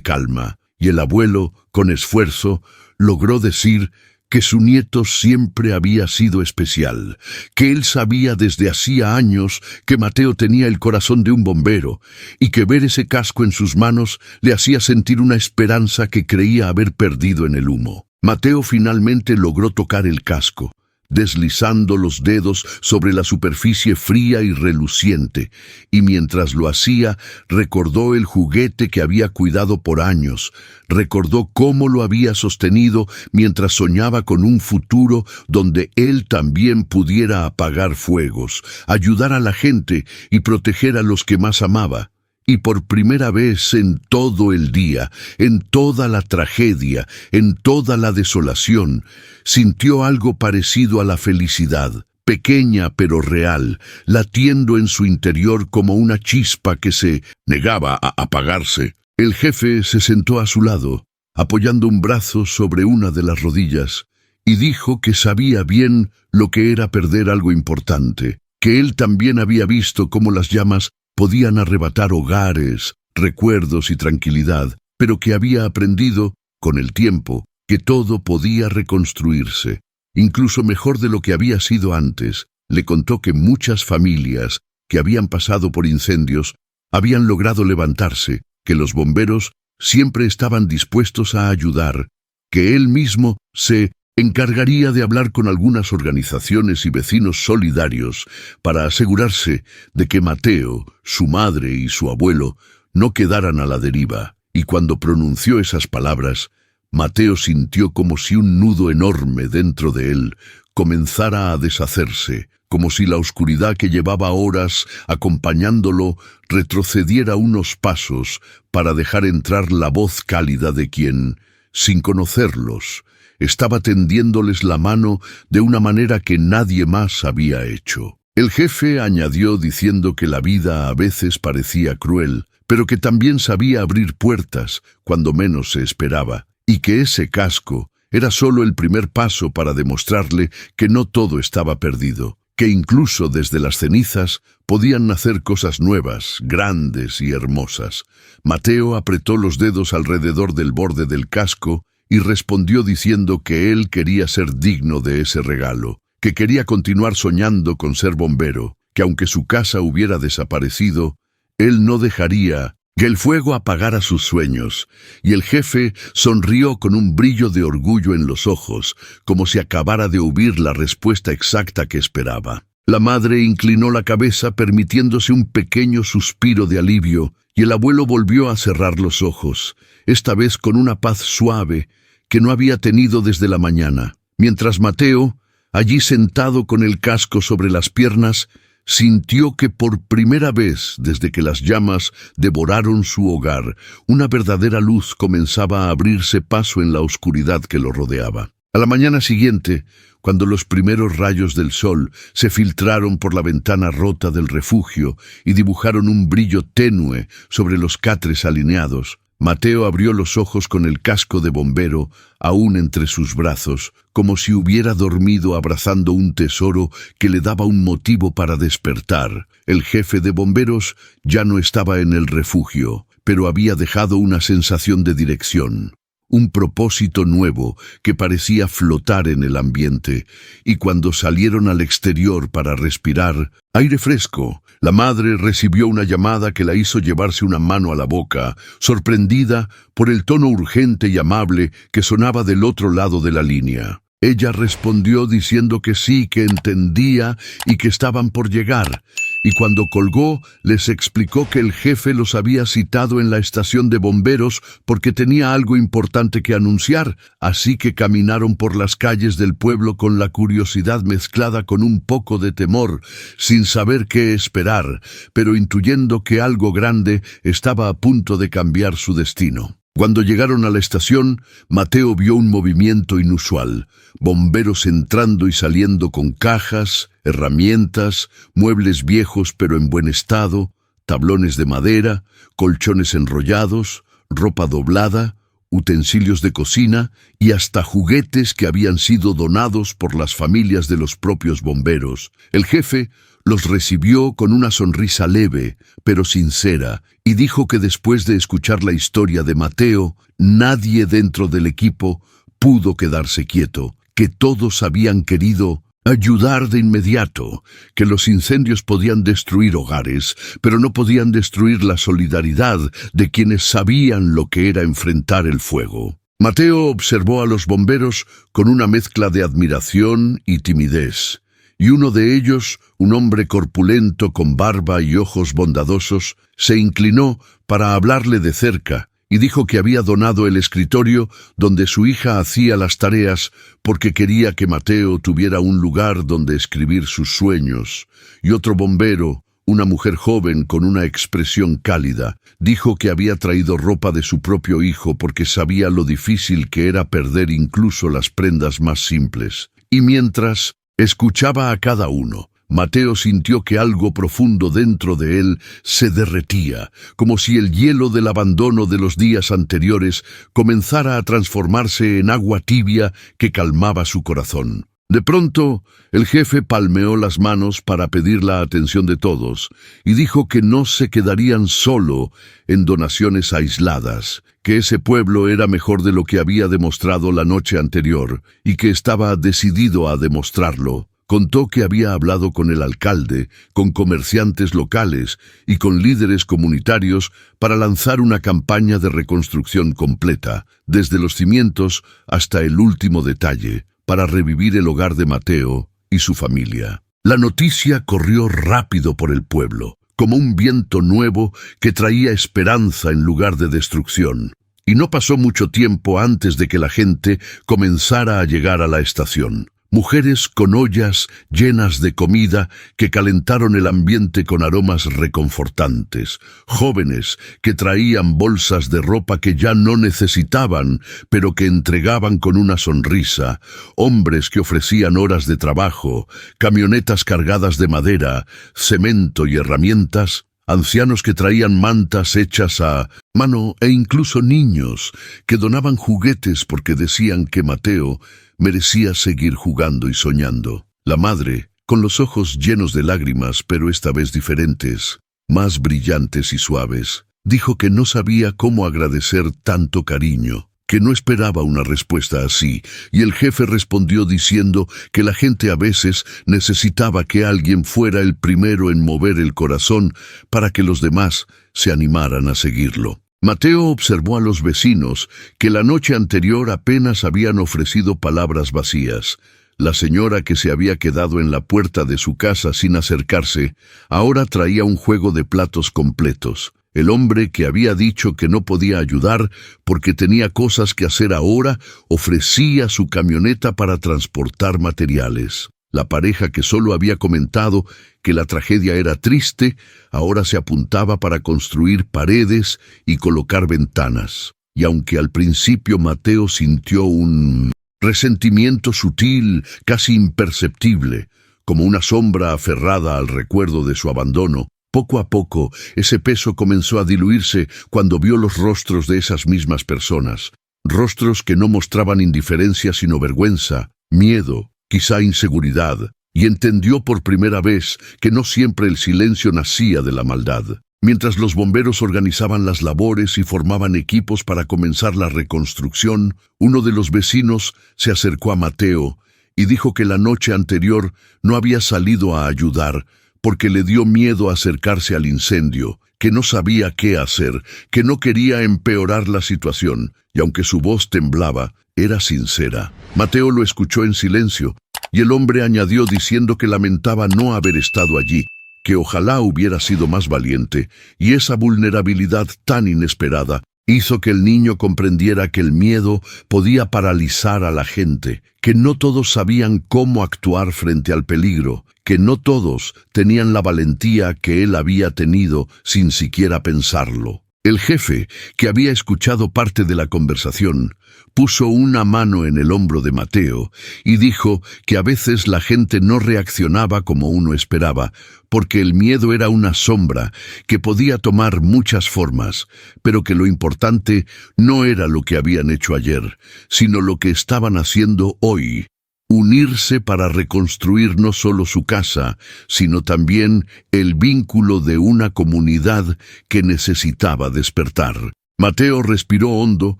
calma, y el abuelo, con esfuerzo, logró decir que su nieto siempre había sido especial, que él sabía desde hacía años que Mateo tenía el corazón de un bombero, y que ver ese casco en sus manos le hacía sentir una esperanza que creía haber perdido en el humo. Mateo finalmente logró tocar el casco, deslizando los dedos sobre la superficie fría y reluciente, y mientras lo hacía, recordó el juguete que había cuidado por años, recordó cómo lo había sostenido mientras soñaba con un futuro donde él también pudiera apagar fuegos, ayudar a la gente y proteger a los que más amaba. Y por primera vez en todo el día, en toda la tragedia, en toda la desolación, sintió algo parecido a la felicidad, pequeña pero real, latiendo en su interior como una chispa que se negaba a apagarse. El jefe se sentó a su lado, apoyando un brazo sobre una de las rodillas, y dijo que sabía bien lo que era perder algo importante, que él también había visto cómo las llamas podían arrebatar hogares, recuerdos y tranquilidad, pero que había aprendido, con el tiempo, que todo podía reconstruirse, incluso mejor de lo que había sido antes. Le contó que muchas familias que habían pasado por incendios habían logrado levantarse, que los bomberos siempre estaban dispuestos a ayudar, que él mismo se encargaría de hablar con algunas organizaciones y vecinos solidarios para asegurarse de que Mateo, su madre y su abuelo no quedaran a la deriva. Y cuando pronunció esas palabras, Mateo sintió como si un nudo enorme dentro de él comenzara a deshacerse, como si la oscuridad que llevaba horas acompañándolo retrocediera unos pasos para dejar entrar la voz cálida de quien, sin conocerlos, estaba tendiéndoles la mano de una manera que nadie más había hecho. El jefe añadió diciendo que la vida a veces parecía cruel, pero que también sabía abrir puertas cuando menos se esperaba, y que ese casco era solo el primer paso para demostrarle que no todo estaba perdido, que incluso desde las cenizas podían nacer cosas nuevas, grandes y hermosas. Mateo apretó los dedos alrededor del borde del casco y respondió diciendo que él quería ser digno de ese regalo, que quería continuar soñando con ser bombero, que aunque su casa hubiera desaparecido, él no dejaría que el fuego apagara sus sueños, y el jefe sonrió con un brillo de orgullo en los ojos, como si acabara de oír la respuesta exacta que esperaba. La madre inclinó la cabeza permitiéndose un pequeño suspiro de alivio, y el abuelo volvió a cerrar los ojos, esta vez con una paz suave que no había tenido desde la mañana, mientras Mateo, allí sentado con el casco sobre las piernas, sintió que por primera vez desde que las llamas devoraron su hogar, una verdadera luz comenzaba a abrirse paso en la oscuridad que lo rodeaba. A la mañana siguiente, cuando los primeros rayos del sol se filtraron por la ventana rota del refugio y dibujaron un brillo tenue sobre los catres alineados, Mateo abrió los ojos con el casco de bombero aún entre sus brazos, como si hubiera dormido abrazando un tesoro que le daba un motivo para despertar. El jefe de bomberos ya no estaba en el refugio, pero había dejado una sensación de dirección, un propósito nuevo que parecía flotar en el ambiente, y cuando salieron al exterior para respirar aire fresco, la madre recibió una llamada que la hizo llevarse una mano a la boca, sorprendida por el tono urgente y amable que sonaba del otro lado de la línea. Ella respondió diciendo que sí, que entendía y que estaban por llegar, y cuando colgó les explicó que el jefe los había citado en la estación de bomberos porque tenía algo importante que anunciar, así que caminaron por las calles del pueblo con la curiosidad mezclada con un poco de temor, sin saber qué esperar, pero intuyendo que algo grande estaba a punto de cambiar su destino. Cuando llegaron a la estación, Mateo vio un movimiento inusual, bomberos entrando y saliendo con cajas, herramientas, muebles viejos pero en buen estado, tablones de madera, colchones enrollados, ropa doblada, utensilios de cocina y hasta juguetes que habían sido donados por las familias de los propios bomberos. El jefe los recibió con una sonrisa leve, pero sincera, y dijo que después de escuchar la historia de Mateo, nadie dentro del equipo pudo quedarse quieto, que todos habían querido ayudar de inmediato, que los incendios podían destruir hogares, pero no podían destruir la solidaridad de quienes sabían lo que era enfrentar el fuego. Mateo observó a los bomberos con una mezcla de admiración y timidez, y uno de ellos, un hombre corpulento con barba y ojos bondadosos, se inclinó para hablarle de cerca y dijo que había donado el escritorio donde su hija hacía las tareas porque quería que Mateo tuviera un lugar donde escribir sus sueños. Y otro bombero, una mujer joven con una expresión cálida, dijo que había traído ropa de su propio hijo porque sabía lo difícil que era perder incluso las prendas más simples. Y mientras escuchaba a cada uno, Mateo sintió que algo profundo dentro de él se derretía, como si el hielo del abandono de los días anteriores comenzara a transformarse en agua tibia que calmaba su corazón. De pronto, el jefe palmeó las manos para pedir la atención de todos y dijo que no se quedarían solo en donaciones aisladas, que ese pueblo era mejor de lo que había demostrado la noche anterior y que estaba decidido a demostrarlo. Contó que había hablado con el alcalde, con comerciantes locales y con líderes comunitarios para lanzar una campaña de reconstrucción completa, desde los cimientos hasta el último detalle, para revivir el hogar de Mateo y su familia. La noticia corrió rápido por el pueblo, como un viento nuevo que traía esperanza en lugar de destrucción. Y no pasó mucho tiempo antes de que la gente comenzara a llegar a la estación. Mujeres con ollas llenas de comida que calentaron el ambiente con aromas reconfortantes. Jóvenes que traían bolsas de ropa que ya no necesitaban, pero que entregaban con una sonrisa. Hombres que ofrecían horas de trabajo, camionetas cargadas de madera, cemento y herramientas. Ancianos que traían mantas hechas a mano e incluso niños que donaban juguetes porque decían que Mateo merecía seguir jugando y soñando. La madre, con los ojos llenos de lágrimas, pero esta vez diferentes, más brillantes y suaves. Dijo que no sabía cómo agradecer tanto cariño, que no esperaba una respuesta así, y el jefe respondió diciendo que la gente a veces necesitaba que alguien fuera el primero en mover el corazón para que los demás se animaran a seguirlo. Mateo observó a los vecinos que la noche anterior apenas habían ofrecido palabras vacías. La señora que se había quedado en la puerta de su casa sin acercarse, ahora traía un juego de platos completos. El hombre que había dicho que no podía ayudar porque tenía cosas que hacer ahora, ofrecía su camioneta para transportar materiales. La pareja que solo había comentado que la tragedia era triste, ahora se apuntaba para construir paredes y colocar ventanas. Y aunque al principio Mateo sintió un resentimiento sutil, casi imperceptible, como una sombra aferrada al recuerdo de su abandono, poco a poco ese peso comenzó a diluirse cuando vio los rostros de esas mismas personas, rostros que no mostraban indiferencia sino vergüenza, miedo, quizá inseguridad, y entendió por primera vez que no siempre el silencio nacía de la maldad. Mientras los bomberos organizaban las labores y formaban equipos para comenzar la reconstrucción, uno de los vecinos se acercó a Mateo y dijo que la noche anterior no había salido a ayudar porque le dio miedo acercarse al incendio, que no sabía qué hacer, que no quería empeorar la situación, y aunque su voz temblaba, era sincera. Mateo lo escuchó en silencio, y el hombre añadió diciendo que lamentaba no haber estado allí, que ojalá hubiera sido más valiente, y esa vulnerabilidad tan inesperada hizo que el niño comprendiera que el miedo podía paralizar a la gente, que no todos sabían cómo actuar frente al peligro, que no todos tenían la valentía que él había tenido sin siquiera pensarlo. El jefe, que había escuchado parte de la conversación, puso una mano en el hombro de Mateo y dijo que a veces la gente no reaccionaba como uno esperaba, porque el miedo era una sombra que podía tomar muchas formas, pero que lo importante no era lo que habían hecho ayer, sino lo que estaban haciendo hoy. Unirse para reconstruir no solo su casa, sino también el vínculo de una comunidad que necesitaba despertar. Mateo respiró hondo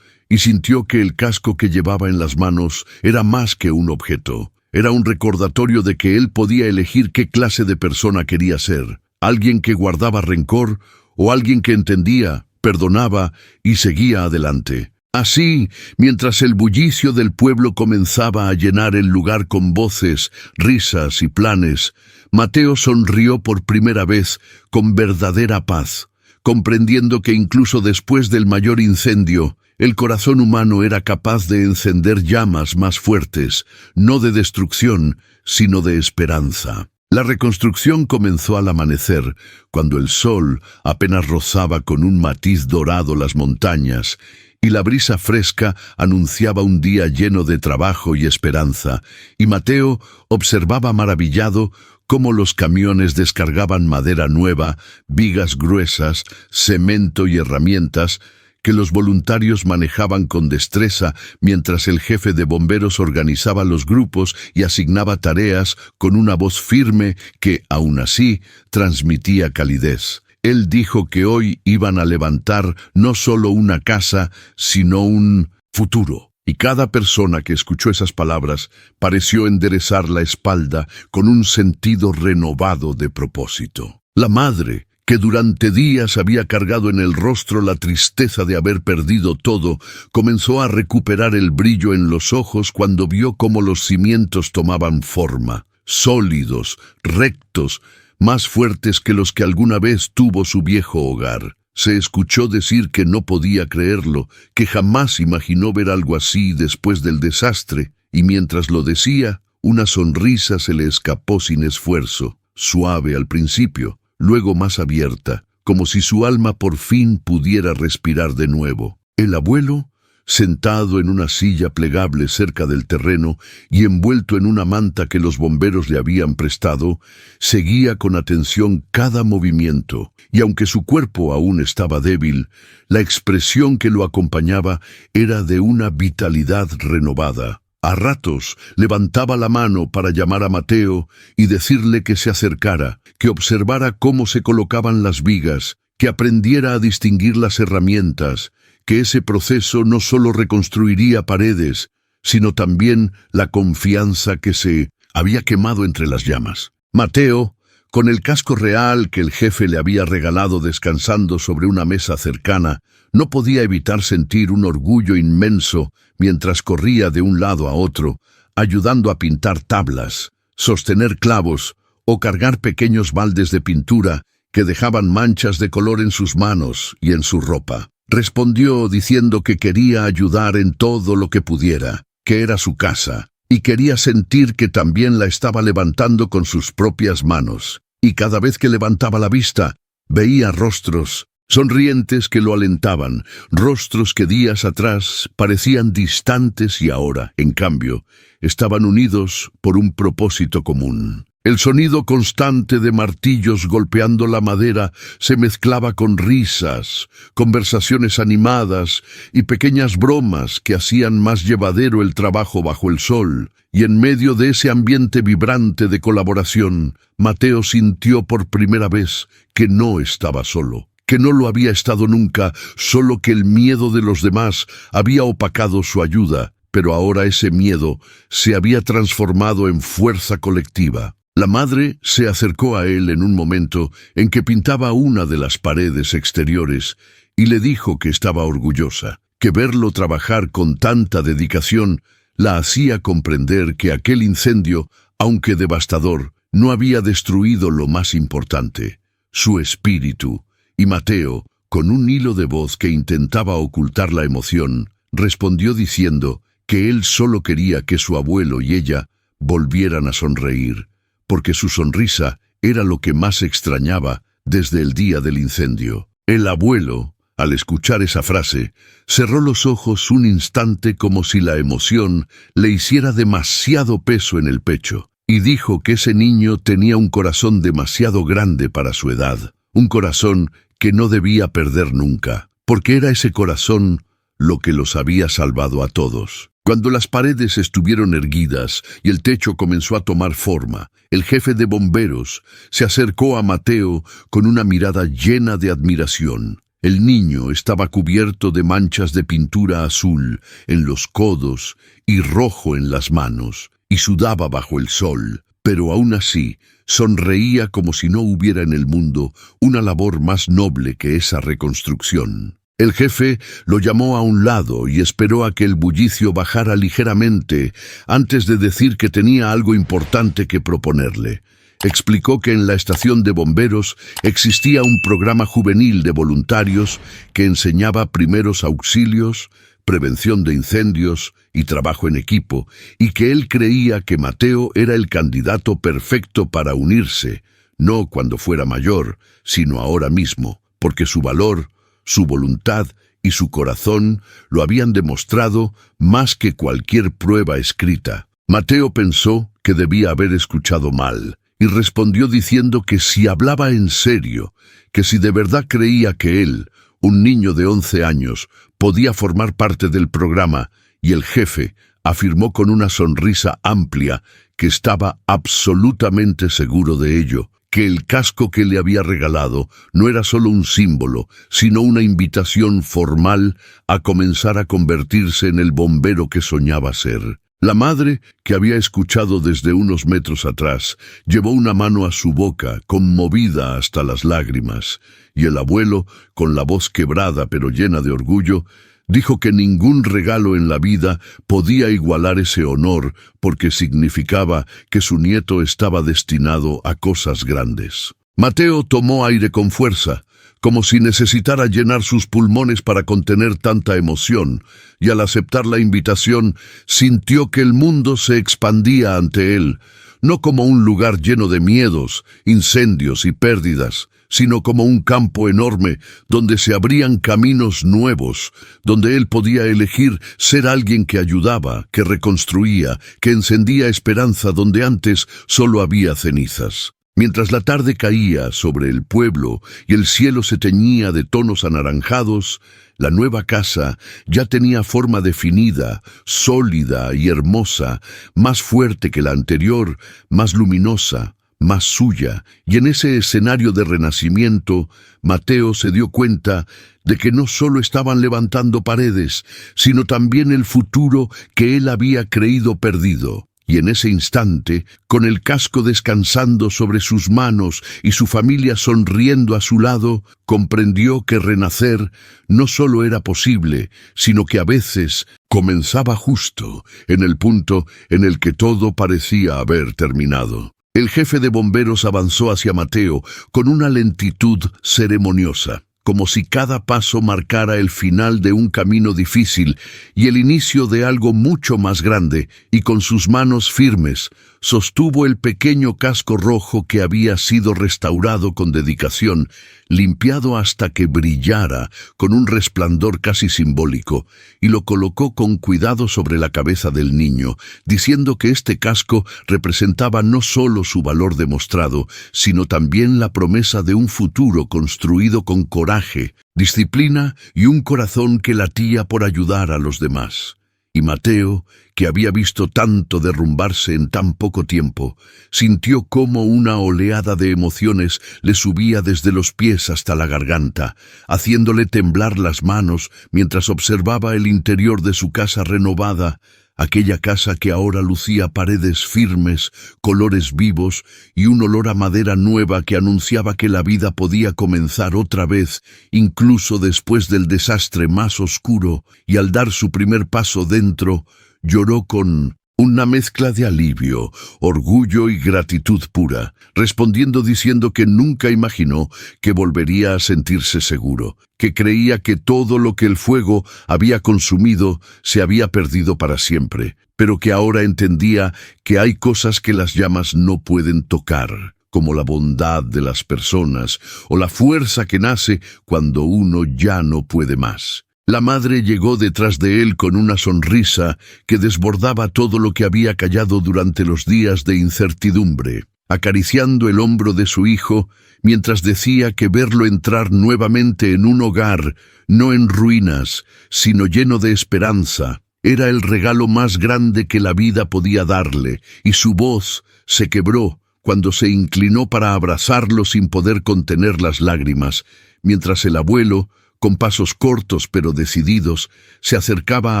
y sintió que el casco que llevaba en las manos era más que un objeto. Era un recordatorio de que él podía elegir qué clase de persona quería ser. Alguien que guardaba rencor o alguien que entendía, perdonaba y seguía adelante. Así, mientras el bullicio del pueblo comenzaba a llenar el lugar con voces, risas y planes, Mateo sonrió por primera vez con verdadera paz, comprendiendo que incluso después del mayor incendio, el corazón humano era capaz de encender llamas más fuertes, no de destrucción, sino de esperanza. La reconstrucción comenzó al amanecer, cuando el sol apenas rozaba con un matiz dorado las montañas, y la brisa fresca anunciaba un día lleno de trabajo y esperanza, y Mateo observaba maravillado cómo los camiones descargaban madera nueva, vigas gruesas, cemento y herramientas que los voluntarios manejaban con destreza mientras el jefe de bomberos organizaba los grupos y asignaba tareas con una voz firme que, aún así, transmitía calidez. Él dijo que hoy iban a levantar no solo una casa, sino un futuro. Y cada persona que escuchó esas palabras pareció enderezar la espalda con un sentido renovado de propósito. La madre, que durante días había cargado en el rostro la tristeza de haber perdido todo, comenzó a recuperar el brillo en los ojos cuando vio cómo los cimientos tomaban forma, sólidos, rectos, más fuertes que los que alguna vez tuvo su viejo hogar. Se escuchó decir que no podía creerlo, que jamás imaginó ver algo así después del desastre, y mientras lo decía, una sonrisa se le escapó sin esfuerzo, suave al principio, luego más abierta, como si su alma por fin pudiera respirar de nuevo. El abuelo, sentado en una silla plegable cerca del terreno y envuelto en una manta que los bomberos le habían prestado, seguía con atención cada movimiento, y aunque su cuerpo aún estaba débil, la expresión que lo acompañaba era de una vitalidad renovada. A ratos levantaba la mano para llamar a Mateo y decirle que se acercara, que observara cómo se colocaban las vigas, que aprendiera a distinguir las herramientas, que ese proceso no solo reconstruiría paredes, sino también la confianza que se había quemado entre las llamas. Mateo, con el casco real que el jefe le había regalado descansando sobre una mesa cercana, no podía evitar sentir un orgullo inmenso mientras corría de un lado a otro, ayudando a pintar tablas, sostener clavos o cargar pequeños baldes de pintura que dejaban manchas de color en sus manos y en su ropa. Respondió diciendo que quería ayudar en todo lo que pudiera, que era su casa, y quería sentir que también la estaba levantando con sus propias manos. Y cada vez que levantaba la vista, veía rostros sonrientes que lo alentaban, rostros que días atrás parecían distantes y ahora, en cambio, estaban unidos por un propósito común. El sonido constante de martillos golpeando la madera se mezclaba con risas, conversaciones animadas y pequeñas bromas que hacían más llevadero el trabajo bajo el sol. Y en medio de ese ambiente vibrante de colaboración, Mateo sintió por primera vez que no estaba solo, que no lo había estado nunca, solo que el miedo de los demás había opacado su ayuda, pero ahora ese miedo se había transformado en fuerza colectiva. La madre se acercó a él en un momento en que pintaba una de las paredes exteriores y le dijo que estaba orgullosa, que verlo trabajar con tanta dedicación la hacía comprender que aquel incendio, aunque devastador, no había destruido lo más importante, su espíritu. Y Mateo, con un hilo de voz que intentaba ocultar la emoción, respondió diciendo que él solo quería que su abuelo y ella volvieran a sonreír, porque su sonrisa era lo que más extrañaba desde el día del incendio. El abuelo, al escuchar esa frase, cerró los ojos un instante como si la emoción le hiciera demasiado peso en el pecho, y dijo que ese niño tenía un corazón demasiado grande para su edad, un corazón que no debía perder nunca, porque era ese corazón lo que los había salvado a todos. Cuando las paredes estuvieron erguidas y el techo comenzó a tomar forma, el jefe de bomberos se acercó a Mateo con una mirada llena de admiración. El niño estaba cubierto de manchas de pintura azul en los codos y rojo en las manos, y sudaba bajo el sol, pero aún así sonreía como si no hubiera en el mundo una labor más noble que esa reconstrucción. El jefe lo llamó a un lado y esperó a que el bullicio bajara ligeramente antes de decir que tenía algo importante que proponerle. Explicó que en la estación de bomberos existía un programa juvenil de voluntarios que enseñaba primeros auxilios, prevención de incendios y trabajo en equipo, y que él creía que Mateo era el candidato perfecto para unirse, no cuando fuera mayor, sino ahora mismo, porque su valor, su voluntad y su corazón lo habían demostrado más que cualquier prueba escrita. Mateo pensó que debía haber escuchado mal, y respondió diciendo que si hablaba en serio, que si de verdad creía que él, un niño de 11 años, podía formar parte del programa, y el jefe afirmó con una sonrisa amplia que estaba absolutamente seguro de ello, que el casco que le había regalado no era solo un símbolo, sino una invitación formal a comenzar a convertirse en el bombero que soñaba ser. La madre, que había escuchado desde unos metros atrás, llevó una mano a su boca, conmovida hasta las lágrimas, y el abuelo, con la voz quebrada pero llena de orgullo, dijo que ningún regalo en la vida podía igualar ese honor porque significaba que su nieto estaba destinado a cosas grandes. Mateo tomó aire con fuerza, como si necesitara llenar sus pulmones para contener tanta emoción, y al aceptar la invitación sintió que el mundo se expandía ante él, no como un lugar lleno de miedos, incendios y pérdidas, sino como un campo enorme donde se abrían caminos nuevos, donde él podía elegir ser alguien que ayudaba, que reconstruía, que encendía esperanza donde antes solo había cenizas. Mientras la tarde caía sobre el pueblo y el cielo se teñía de tonos anaranjados, La nueva casa ya tenía forma definida, sólida y hermosa, más fuerte que la anterior, más luminosa, más suya, y en ese escenario de renacimiento, Mateo se dio cuenta de que no solo estaban levantando paredes, sino también el futuro que él había creído perdido. Y en ese instante, con el casco descansando sobre sus manos y su familia sonriendo a su lado, comprendió que renacer no solo era posible, sino que a veces comenzaba justo en el punto en el que todo parecía haber terminado. El jefe de bomberos avanzó hacia Mateo con una lentitud ceremoniosa, como si cada paso marcara el final de un camino difícil y el inicio de algo mucho más grande, y con sus manos firmes sostuvo el pequeño casco rojo que había sido restaurado con dedicación, limpiado hasta que brillara con un resplandor casi simbólico, y lo colocó con cuidado sobre la cabeza del niño, diciendo que este casco representaba no solo su valor demostrado, sino también la promesa de un futuro construido con coraje, disciplina y un corazón que latía por ayudar a los demás. Y Mateo, que había visto tanto derrumbarse en tan poco tiempo, sintió cómo una oleada de emociones le subía desde los pies hasta la garganta, haciéndole temblar las manos mientras observaba el interior de su casa renovada, aquella casa que ahora lucía paredes firmes, colores vivos y un olor a madera nueva que anunciaba que la vida podía comenzar otra vez, incluso después del desastre más oscuro, y al dar su primer paso dentro, lloró con una mezcla de alivio, orgullo y gratitud pura, respondiendo diciendo que nunca imaginó que volvería a sentirse seguro, que creía que todo lo que el fuego había consumido se había perdido para siempre, pero que ahora entendía que hay cosas que las llamas no pueden tocar, como la bondad de las personas o la fuerza que nace cuando uno ya no puede más. La madre llegó detrás de él con una sonrisa que desbordaba todo lo que había callado durante los días de incertidumbre, acariciando el hombro de su hijo, mientras decía que verlo entrar nuevamente en un hogar, no en ruinas, sino lleno de esperanza, era el regalo más grande que la vida podía darle, y su voz se quebró cuando se inclinó para abrazarlo sin poder contener las lágrimas, mientras el abuelo, con pasos cortos pero decididos, se acercaba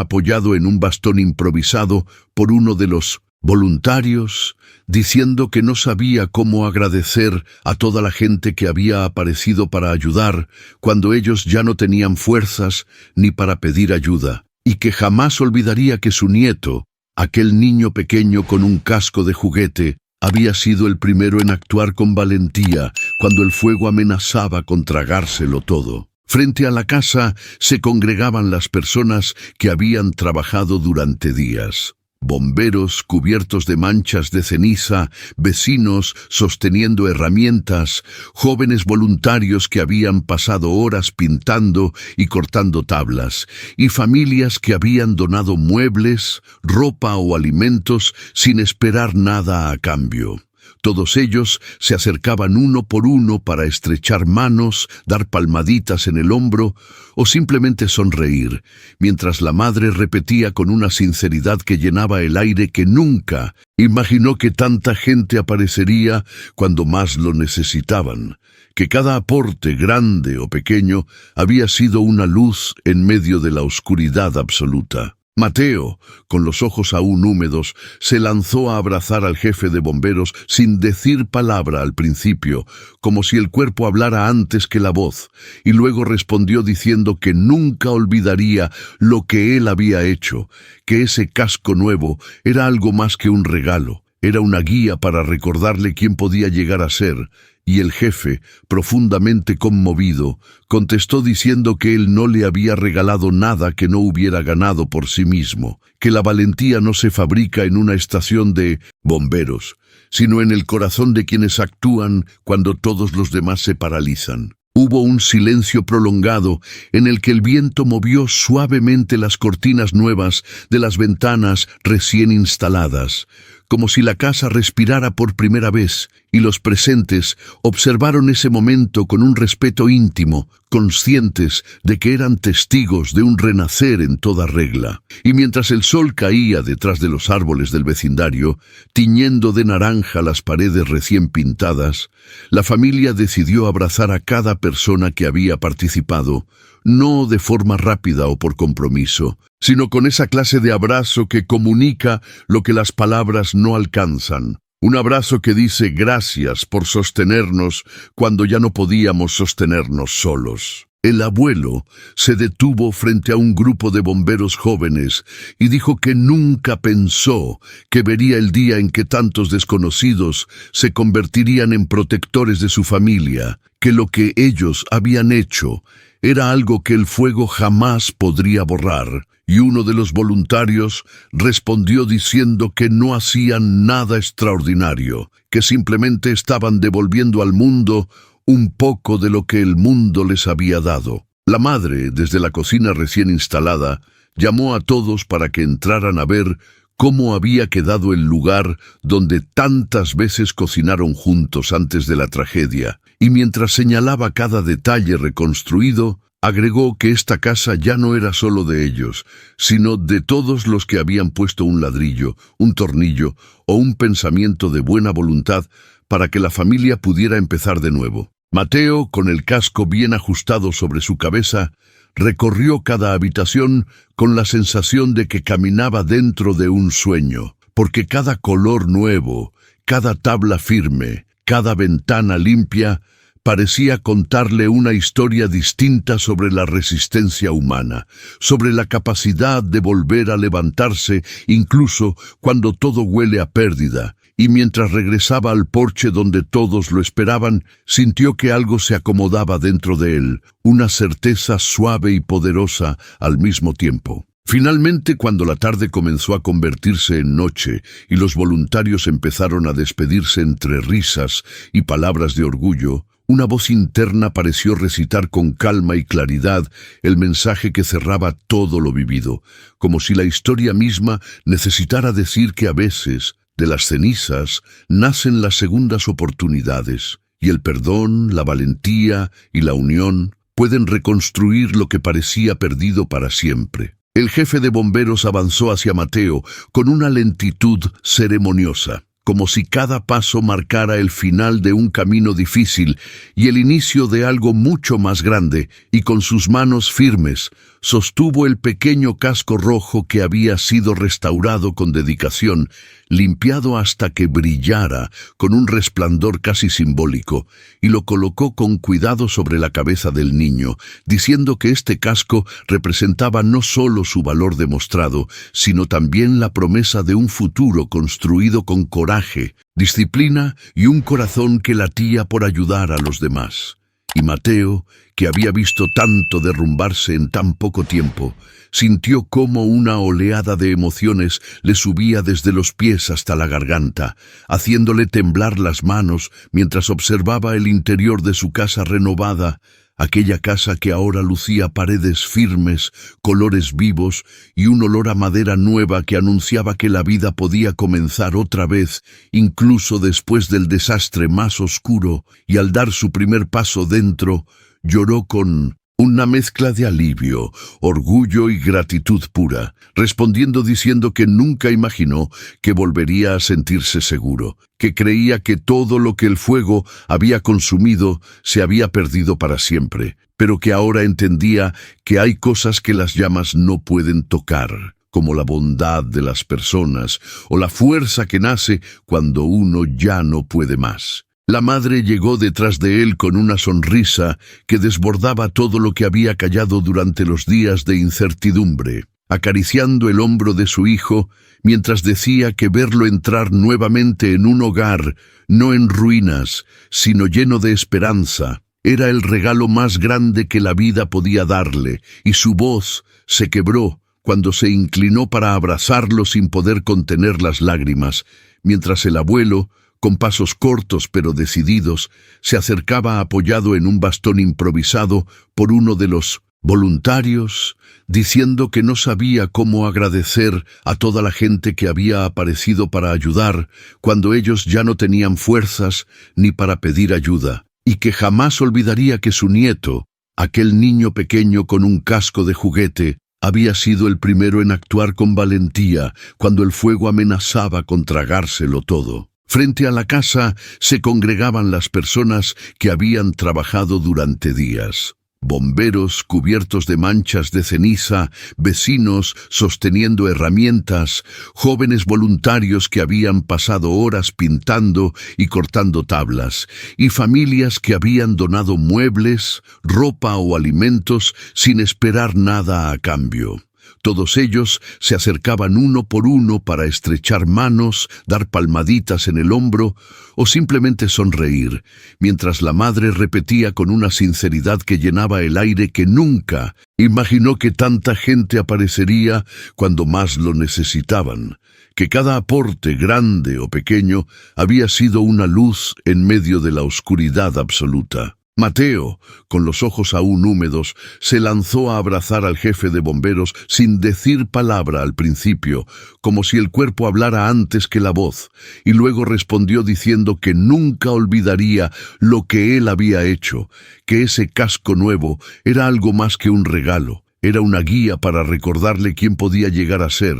apoyado en un bastón improvisado por uno de los voluntarios, diciendo que no sabía cómo agradecer a toda la gente que había aparecido para ayudar cuando ellos ya no tenían fuerzas ni para pedir ayuda, y que jamás olvidaría que su nieto, aquel niño pequeño con un casco de juguete, había sido el primero en actuar con valentía cuando el fuego amenazaba con tragárselo todo. Frente a la casa se congregaban las personas que habían trabajado durante días. Bomberos cubiertos de manchas de ceniza, vecinos sosteniendo herramientas, jóvenes voluntarios que habían pasado horas pintando y cortando tablas, y familias que habían donado muebles, ropa o alimentos sin esperar nada a cambio. Todos ellos se acercaban uno por uno para estrechar manos, dar palmaditas en el hombro o simplemente sonreír, mientras la madre repetía con una sinceridad que llenaba el aire que nunca imaginó que tanta gente aparecería cuando más lo necesitaban, que cada aporte, grande o pequeño, había sido una luz en medio de la oscuridad absoluta. Mateo, con los ojos aún húmedos, se lanzó a abrazar al jefe de bomberos sin decir palabra al principio, como si el cuerpo hablara antes que la voz, y luego respondió diciendo que nunca olvidaría lo que él había hecho, que ese casco nuevo era algo más que un regalo, era una guía para recordarle quién podía llegar a ser. Y el jefe, profundamente conmovido, contestó diciendo que él no le había regalado nada que no hubiera ganado por sí mismo, que la valentía no se fabrica en una estación de bomberos, sino en el corazón de quienes actúan cuando todos los demás se paralizan. Hubo un silencio prolongado en el que el viento movió suavemente las cortinas nuevas de las ventanas recién instaladas, como si la casa respirara por primera vez, y los presentes observaron ese momento con un respeto íntimo, conscientes de que eran testigos de un renacer en toda regla. Y mientras el sol caía detrás de los árboles del vecindario, tiñendo de naranja las paredes recién pintadas, la familia decidió abrazar a cada persona que había participado, no de forma rápida o por compromiso, sino con esa clase de abrazo que comunica lo que las palabras no alcanzan. Un abrazo que dice gracias por sostenernos cuando ya no podíamos sostenernos solos. El abuelo se detuvo frente a un grupo de bomberos jóvenes y dijo que nunca pensó que vería el día en que tantos desconocidos se convertirían en protectores de su familia, que lo que ellos habían hecho era algo que el fuego jamás podría borrar, y uno de los voluntarios respondió diciendo que no hacían nada extraordinario, que simplemente estaban devolviendo al mundo un poco de lo que el mundo les había dado. La madre, desde la cocina recién instalada, llamó a todos para que entraran a ver cómo había quedado el lugar donde tantas veces cocinaron juntos antes de la tragedia, y mientras señalaba cada detalle reconstruido, agregó que esta casa ya no era solo de ellos, sino de todos los que habían puesto un ladrillo, un tornillo o un pensamiento de buena voluntad para que la familia pudiera empezar de nuevo. Mateo, con el casco bien ajustado sobre su cabeza, recorrió cada habitación con la sensación de que caminaba dentro de un sueño, porque cada color nuevo, cada tabla firme, cada ventana limpia, parecía contarle una historia distinta sobre la resistencia humana, sobre la capacidad de volver a levantarse incluso cuando todo huele a pérdida, y mientras regresaba al porche donde todos lo esperaban, sintió que algo se acomodaba dentro de él, una certeza suave y poderosa al mismo tiempo. Finalmente, cuando la tarde comenzó a convertirse en noche y los voluntarios empezaron a despedirse entre risas y palabras de orgullo, una voz interna pareció recitar con calma y claridad el mensaje que cerraba todo lo vivido, como si la historia misma necesitara decir que a veces, de las cenizas, nacen las segundas oportunidades, y el perdón, la valentía y la unión pueden reconstruir lo que parecía perdido para siempre. El jefe de bomberos avanzó hacia Mateo con una lentitud ceremoniosa, como si cada paso marcara el final de un camino difícil y el inicio de algo mucho más grande, y con sus manos firmes sostuvo el pequeño casco rojo que había sido restaurado con dedicación, limpiado hasta que brillara con un resplandor casi simbólico, y lo colocó con cuidado sobre la cabeza del niño, diciendo que este casco representaba no solo su valor demostrado, sino también la promesa de un futuro construido con coraje, disciplina y un corazón que latía por ayudar a los demás. Y Mateo, que había visto tanto derrumbarse en tan poco tiempo, sintió cómo una oleada de emociones le subía desde los pies hasta la garganta, haciéndole temblar las manos mientras observaba el interior de su casa renovada, aquella casa que ahora lucía paredes firmes, colores vivos y un olor a madera nueva que anunciaba que la vida podía comenzar otra vez, incluso después del desastre más oscuro, y al dar su primer paso dentro, lloró con una mezcla de alivio, orgullo y gratitud pura, respondiendo diciendo que nunca imaginó que volvería a sentirse seguro, que creía que todo lo que el fuego había consumido se había perdido para siempre, pero que ahora entendía que hay cosas que las llamas no pueden tocar, como la bondad de las personas o la fuerza que nace cuando uno ya no puede más. La madre llegó detrás de él con una sonrisa que desbordaba todo lo que había callado durante los días de incertidumbre, acariciando el hombro de su hijo mientras decía que verlo entrar nuevamente en un hogar, no en ruinas, sino lleno de esperanza, era el regalo más grande que la vida podía darle, y su voz se quebró cuando se inclinó para abrazarlo sin poder contener las lágrimas, mientras el abuelo, con pasos cortos pero decididos, se acercaba apoyado en un bastón improvisado por uno de los voluntarios, diciendo que no sabía cómo agradecer a toda la gente que había aparecido para ayudar cuando ellos ya no tenían fuerzas ni para pedir ayuda, y que jamás olvidaría que su nieto, aquel niño pequeño con un casco de juguete, había sido el primero en actuar con valentía cuando el fuego amenazaba con tragárselo todo. Frente a la casa se congregaban las personas que habían trabajado durante días. Bomberos cubiertos de manchas de ceniza, vecinos sosteniendo herramientas, jóvenes voluntarios que habían pasado horas pintando y cortando tablas, y familias que habían donado muebles, ropa o alimentos sin esperar nada a cambio. Todos ellos se acercaban uno por uno para estrechar manos, dar palmaditas en el hombro o simplemente sonreír, mientras la madre repetía con una sinceridad que llenaba el aire que nunca imaginó que tanta gente aparecería cuando más lo necesitaban, que cada aporte, grande o pequeño, había sido una luz en medio de la oscuridad absoluta. Mateo, con los ojos aún húmedos, se lanzó a abrazar al jefe de bomberos sin decir palabra al principio, como si el cuerpo hablara antes que la voz, y luego respondió diciendo que nunca olvidaría lo que él había hecho, que ese casco nuevo era algo más que un regalo, era una guía para recordarle quién podía llegar a ser.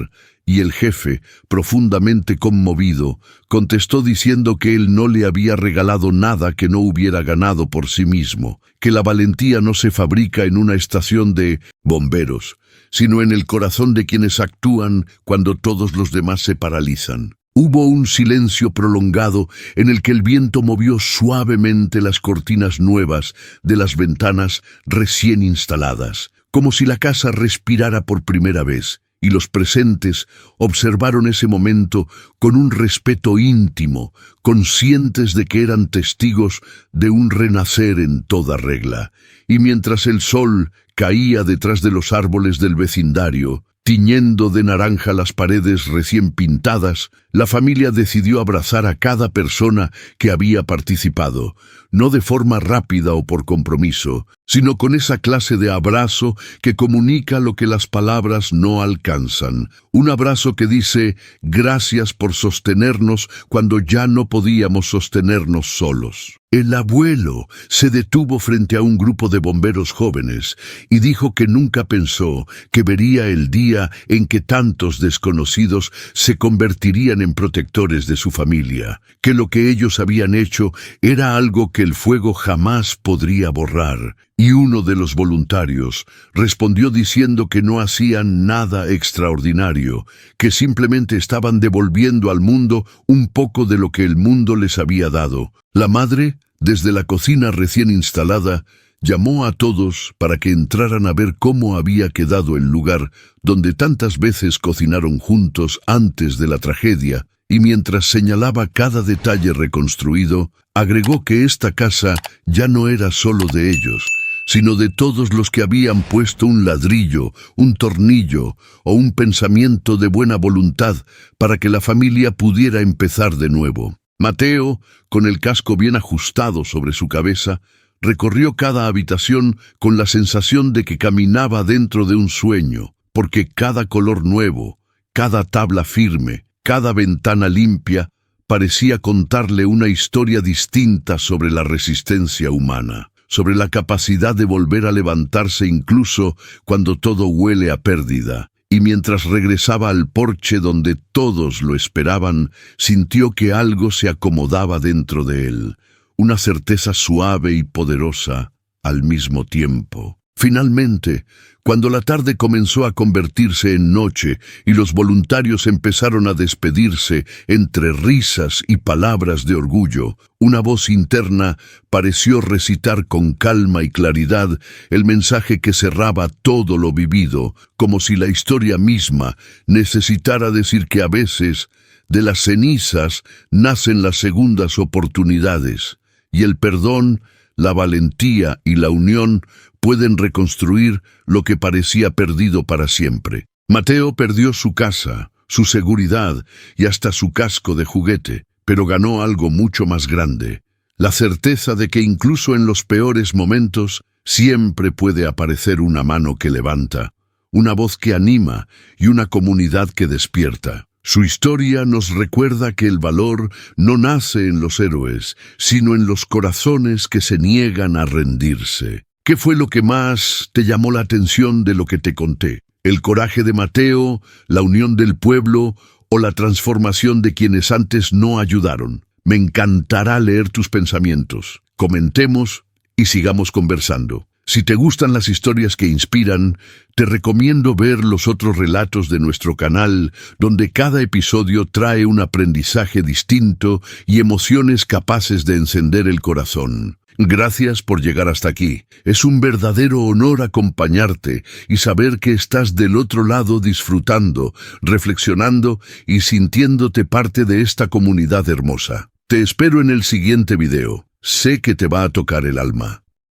Y el jefe, profundamente conmovido, contestó diciendo que él no le había regalado nada que no hubiera ganado por sí mismo, que la valentía no se fabrica en una estación de bomberos, sino en el corazón de quienes actúan cuando todos los demás se paralizan. Hubo un silencio prolongado en el que el viento movió suavemente las cortinas nuevas de las ventanas recién instaladas, como si la casa respirara por primera vez. Y los presentes observaron ese momento con un respeto íntimo, conscientes de que eran testigos de un renacer en toda regla. Y mientras el sol caía detrás de los árboles del vecindario, tiñendo de naranja las paredes recién pintadas, la familia decidió abrazar a cada persona que había participado, no de forma rápida o por compromiso, sino con esa clase de abrazo que comunica lo que las palabras no alcanzan. Un abrazo que dice, gracias por sostenernos cuando ya no podíamos sostenernos solos. El abuelo se detuvo frente a un grupo de bomberos jóvenes y dijo que nunca pensó que vería el día en que tantos desconocidos se convertirían en protectores de su familia, que lo que ellos habían hecho era algo que el fuego jamás podría borrar. Y uno de los voluntarios respondió diciendo que no hacían nada extraordinario, que simplemente estaban devolviendo al mundo un poco de lo que el mundo les había dado. La madre, desde la cocina recién instalada, llamó a todos para que entraran a ver cómo había quedado el lugar donde tantas veces cocinaron juntos antes de la tragedia, y mientras señalaba cada detalle reconstruido, agregó que esta casa ya no era solo de ellos, sino de todos los que habían puesto un ladrillo, un tornillo o un pensamiento de buena voluntad para que la familia pudiera empezar de nuevo. Mateo, con el casco bien ajustado sobre su cabeza, recorrió cada habitación con la sensación de que caminaba dentro de un sueño, porque cada color nuevo, cada tabla firme, cada ventana limpia, parecía contarle una historia distinta sobre la resistencia humana, sobre la capacidad de volver a levantarse incluso cuando todo huele a pérdida. Y mientras regresaba al porche donde todos lo esperaban, sintió que algo se acomodaba dentro de él, una certeza suave y poderosa al mismo tiempo. Finalmente, cuando la tarde comenzó a convertirse en noche y los voluntarios empezaron a despedirse entre risas y palabras de orgullo, una voz interna pareció recitar con calma y claridad el mensaje que cerraba todo lo vivido, como si la historia misma necesitara decir que a veces de las cenizas nacen las segundas oportunidades, y el perdón, la valentía y la unión pueden reconstruir lo que parecía perdido para siempre. Mateo perdió su casa, su seguridad y hasta su casco de juguete, pero ganó algo mucho más grande: la certeza de que incluso en los peores momentos Siempre puede aparecer una mano que levanta, una voz que anima y una comunidad que despierta. Su historia nos recuerda que el valor no nace en los héroes, sino en los corazones que se niegan a rendirse. ¿Qué fue lo que más te llamó la atención de lo que te conté? ¿El coraje de Mateo, la unión del pueblo o la transformación de quienes antes no ayudaron? Me encantará leer tus pensamientos. Comentemos y sigamos conversando. Si te gustan las historias que inspiran, te recomiendo ver los otros relatos de nuestro canal, donde cada episodio trae un aprendizaje distinto y emociones capaces de encender el corazón. Gracias por llegar hasta aquí. Es un verdadero honor acompañarte y saber que estás del otro lado disfrutando, reflexionando y sintiéndote parte de esta comunidad hermosa. Te espero en el siguiente video. Sé que te va a tocar el alma.